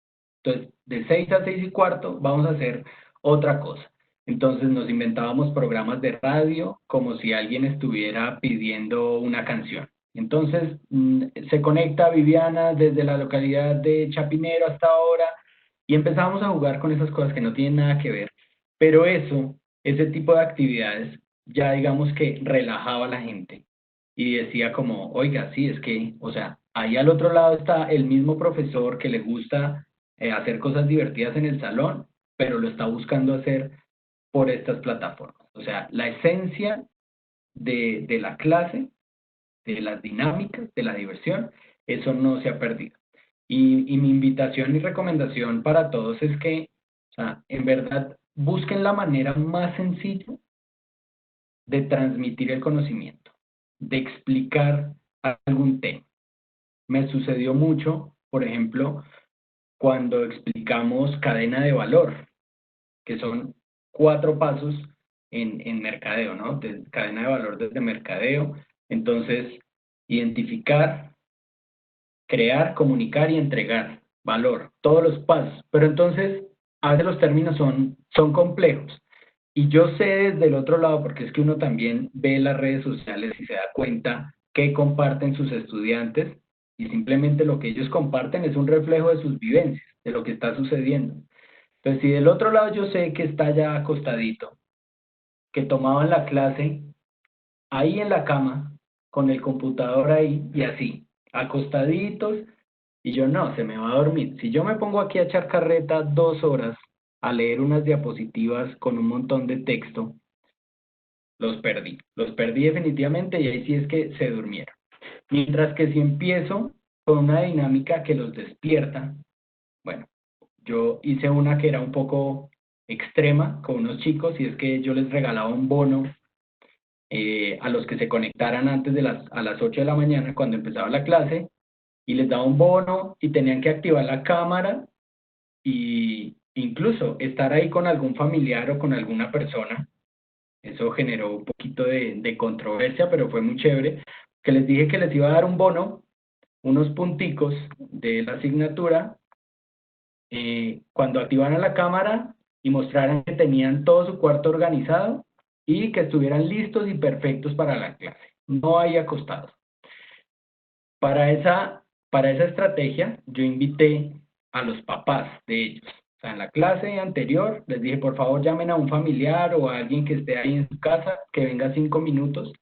Entonces, de 6 a 6:15 vamos a hacer otra cosa. Entonces nos inventábamos programas de radio como si alguien estuviera pidiendo una canción. Entonces se conecta Viviana desde la localidad de Chapinero hasta ahora, y empezamos a jugar con esas cosas que no tienen nada que ver. Pero ese tipo de actividades, ya digamos que relajaba a la gente y decía como, oiga, sí, es que, o sea, ahí al otro lado está el mismo profesor que le gusta hacer cosas divertidas en el salón, pero lo está buscando hacer por estas plataformas. O sea, la esencia de la clase, de las dinámicas, de la diversión, eso no se ha perdido. Y mi invitación y recomendación para todos es que, o sea, en verdad, busquen la manera más sencilla de transmitir el conocimiento, de explicar algún tema. Me sucedió mucho, por ejemplo, cuando explicamos cadena de valor, que son 4 pasos en mercadeo, ¿no? Cadena de valor desde mercadeo. Entonces, identificar, crear, comunicar y entregar valor, todos los pasos. Pero entonces, a veces los términos son complejos. Y yo sé desde el otro lado, porque es que uno también ve las redes sociales y se da cuenta qué comparten sus estudiantes, y simplemente lo que ellos comparten es un reflejo de sus vivencias, de lo que está sucediendo. Entonces, si del otro lado yo sé que está ya acostadito, que tomaban la clase ahí en la cama, con el computador ahí y así, acostaditos, y yo no, se me va a dormir. Si yo me pongo aquí a echar carreta 2 horas a leer unas diapositivas con un montón de texto, los perdí definitivamente, y ahí sí es que se durmieron. Mientras que si empiezo con una dinámica que los despierta, bueno, yo hice una que era un poco extrema con unos chicos, y es que yo les regalaba un bono a los que se conectaran antes a las 8 de la mañana cuando empezaba la clase, y les daba un bono y tenían que activar la cámara y incluso estar ahí con algún familiar o con alguna persona. Eso generó un poquito de controversia, pero fue muy chévere, que les dije que les iba a dar un bono, unos punticos de la asignatura, cuando activaran la cámara y mostraran que tenían todo su cuarto organizado y que estuvieran listos y perfectos para la clase, no ahí acostados. Para esa estrategia, yo invité a los papás de ellos. O sea, en la clase anterior les dije, por favor, llamen a un familiar o a alguien que esté ahí en su casa, que venga 5 minutos,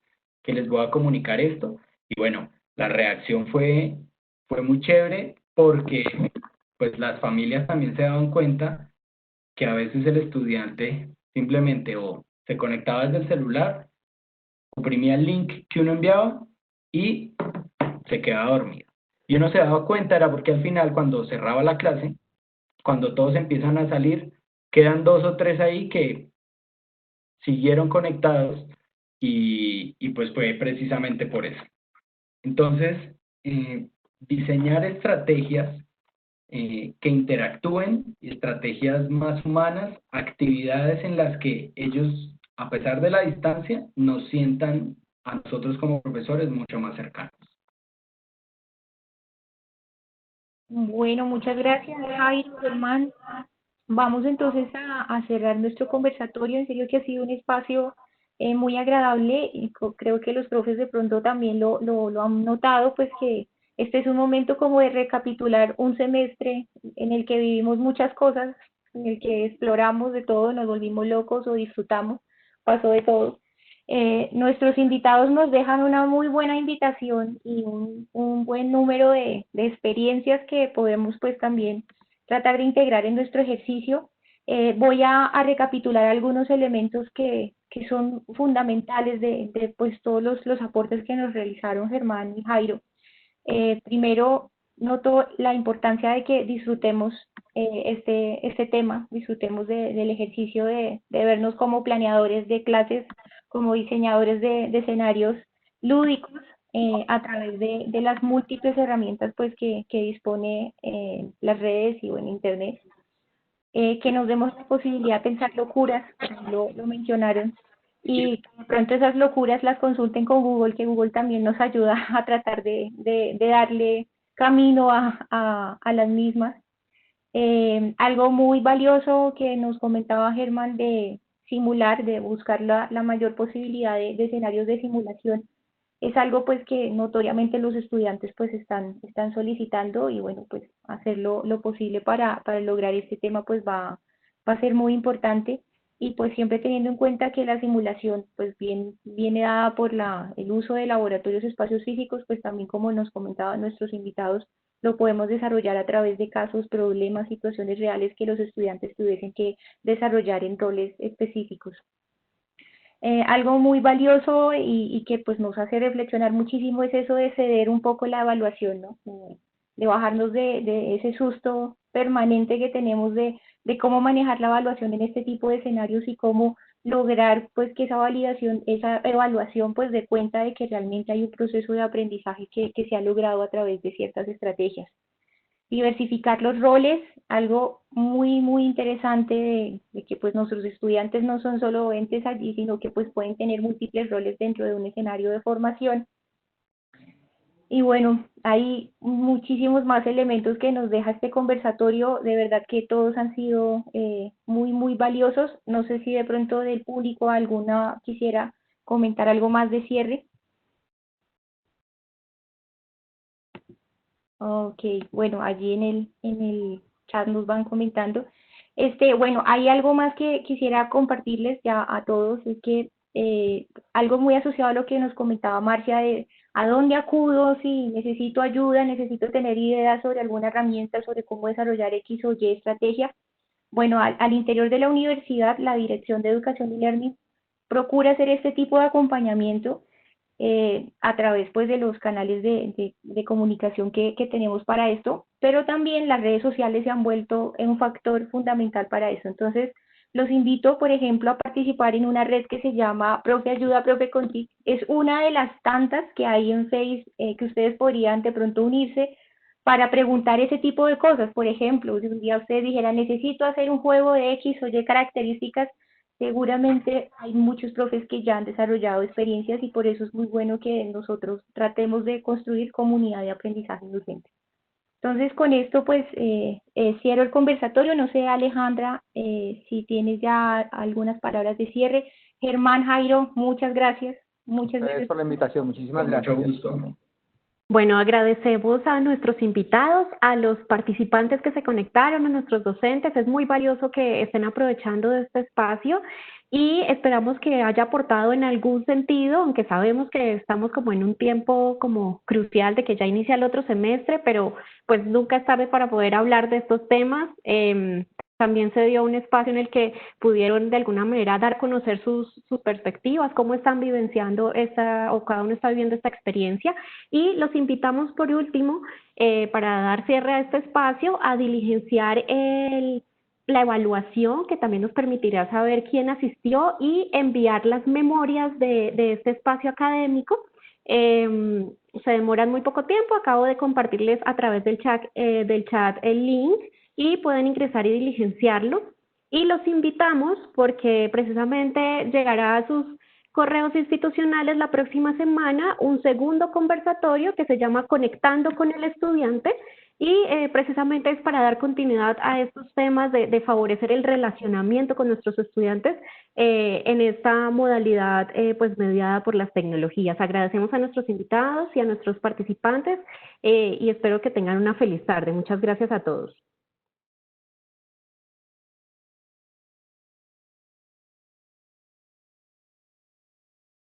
que les voy a comunicar esto. Y bueno, la reacción fue muy chévere, porque pues las familias también se daban cuenta que a veces el estudiante simplemente o se conectaba desde el celular, oprimía el link que uno enviaba y se quedaba dormido. Y uno se daba cuenta era porque al final, cuando cerraba la clase, cuando todos empiezan a salir, quedan 2 o 3 ahí que siguieron conectados, y pues fue precisamente por eso. Entonces, diseñar estrategias que interactúen, estrategias más humanas, actividades en las que ellos, a pesar de la distancia, nos sientan a nosotros como profesores mucho más cercanos. Bueno, muchas gracias, Jairo, Germán. Vamos entonces a cerrar nuestro conversatorio. En serio que ha sido un espacio muy agradable y creo que los profes de pronto también lo han notado, pues que este es un momento como de recapitular un semestre en el que vivimos muchas cosas, en el que exploramos de todo, nos volvimos locos o disfrutamos, pasó de todo. Nuestros invitados nos dejan una muy buena invitación y un buen número de experiencias que podemos pues también tratar de integrar en nuestro ejercicio. Voy a recapitular algunos elementos que son fundamentales de pues, todos los aportes que nos realizaron Germán y Jairo. Primero, noto la importancia de que disfrutemos este tema, disfrutemos del ejercicio de vernos como planeadores de clases, como diseñadores de escenarios lúdicos a través de las múltiples herramientas pues, que dispone las redes y bueno, Internet. Que nos demos la posibilidad de pensar locuras, lo mencionaron, y de pronto esas locuras las consulten con Google, que Google también nos ayuda a tratar de darle camino a las mismas. Algo muy valioso que nos comentaba Germán de simular, de buscar la mayor posibilidad de escenarios de simulación, es algo pues que notoriamente los estudiantes pues están solicitando y bueno, pues hacer lo posible para lograr este tema pues va a ser muy importante y pues siempre teniendo en cuenta que la simulación pues viene dada por el uso de laboratorios espacios físicos, pues también como nos comentaban nuestros invitados, lo podemos desarrollar a través de casos, problemas, situaciones reales que los estudiantes tuviesen que desarrollar en roles específicos. Algo muy valioso y que pues nos hace reflexionar muchísimo es eso de ceder un poco la evaluación, ¿no? De bajarnos de ese susto permanente que tenemos de cómo manejar la evaluación en este tipo de escenarios y cómo lograr pues que esa validación, esa evaluación pues dé cuenta de que realmente hay un proceso de aprendizaje que se ha logrado a través de ciertas estrategias. Diversificar los roles, algo muy interesante de que pues nuestros estudiantes no son solo entes allí, sino que pues pueden tener múltiples roles dentro de un escenario de formación. Y bueno, hay muchísimos más elementos que nos deja este conversatorio, de verdad que todos han sido muy valiosos. No sé si de pronto del público alguna quisiera comentar algo más de cierre. Ok, bueno, allí en el chat nos van comentando. Bueno, hay algo más que quisiera compartirles ya a todos, es que algo muy asociado a lo que nos comentaba Marcia de a dónde acudo si necesito ayuda, necesito tener ideas sobre alguna herramienta, sobre cómo desarrollar X o Y estrategia. Bueno, al interior de la universidad, la Dirección de Educación y Learning procura hacer este tipo de acompañamiento a través pues de los canales de comunicación que tenemos para esto, pero también las redes sociales se han vuelto un factor fundamental para eso. Entonces, los invito, por ejemplo, a participar en una red que se llama Profe Ayuda, Profe Contic. Es una de las tantas que hay en Face que ustedes podrían de pronto unirse para preguntar ese tipo de cosas. Por ejemplo, si un día ustedes dijeran, necesito hacer un juego de X o Y características, seguramente hay muchos profes que ya han desarrollado experiencias y por eso es muy bueno que nosotros tratemos de construir comunidad de aprendizaje docente. Entonces, con esto, pues, cierro el conversatorio. No sé, Alejandra, si tienes ya algunas palabras de cierre. Germán, Jairo, muchas gracias. Muchas gracias por la invitación, muchísimas Con gracias. mucho gusto. Bueno, agradecemos a nuestros invitados, a los participantes que se conectaron, a nuestros docentes. Es muy valioso que estén aprovechando de este espacio y esperamos que haya aportado en algún sentido, aunque sabemos que estamos como en un tiempo como crucial de que ya inicia el otro semestre, pero pues nunca es tarde para poder hablar de estos temas. También se dio un espacio en el que pudieron de alguna manera dar a conocer sus perspectivas, cómo están vivenciando o cada uno está viviendo esta experiencia. Y los invitamos por último, para dar cierre a este espacio, a diligenciar la evaluación, que también nos permitirá saber quién asistió y enviar las memorias de este espacio académico. Se demoran muy poco tiempo, acabo de compartirles a través del chat el link y pueden ingresar y diligenciarlo. Y los invitamos porque precisamente llegará a sus correos institucionales la próxima semana un segundo conversatorio que se llama Conectando con el Estudiante, Y precisamente es para dar continuidad a estos temas de favorecer el relacionamiento con nuestros estudiantes en esta modalidad pues mediada por las tecnologías. Agradecemos a nuestros invitados y a nuestros participantes y espero que tengan una feliz tarde. Muchas gracias a todos.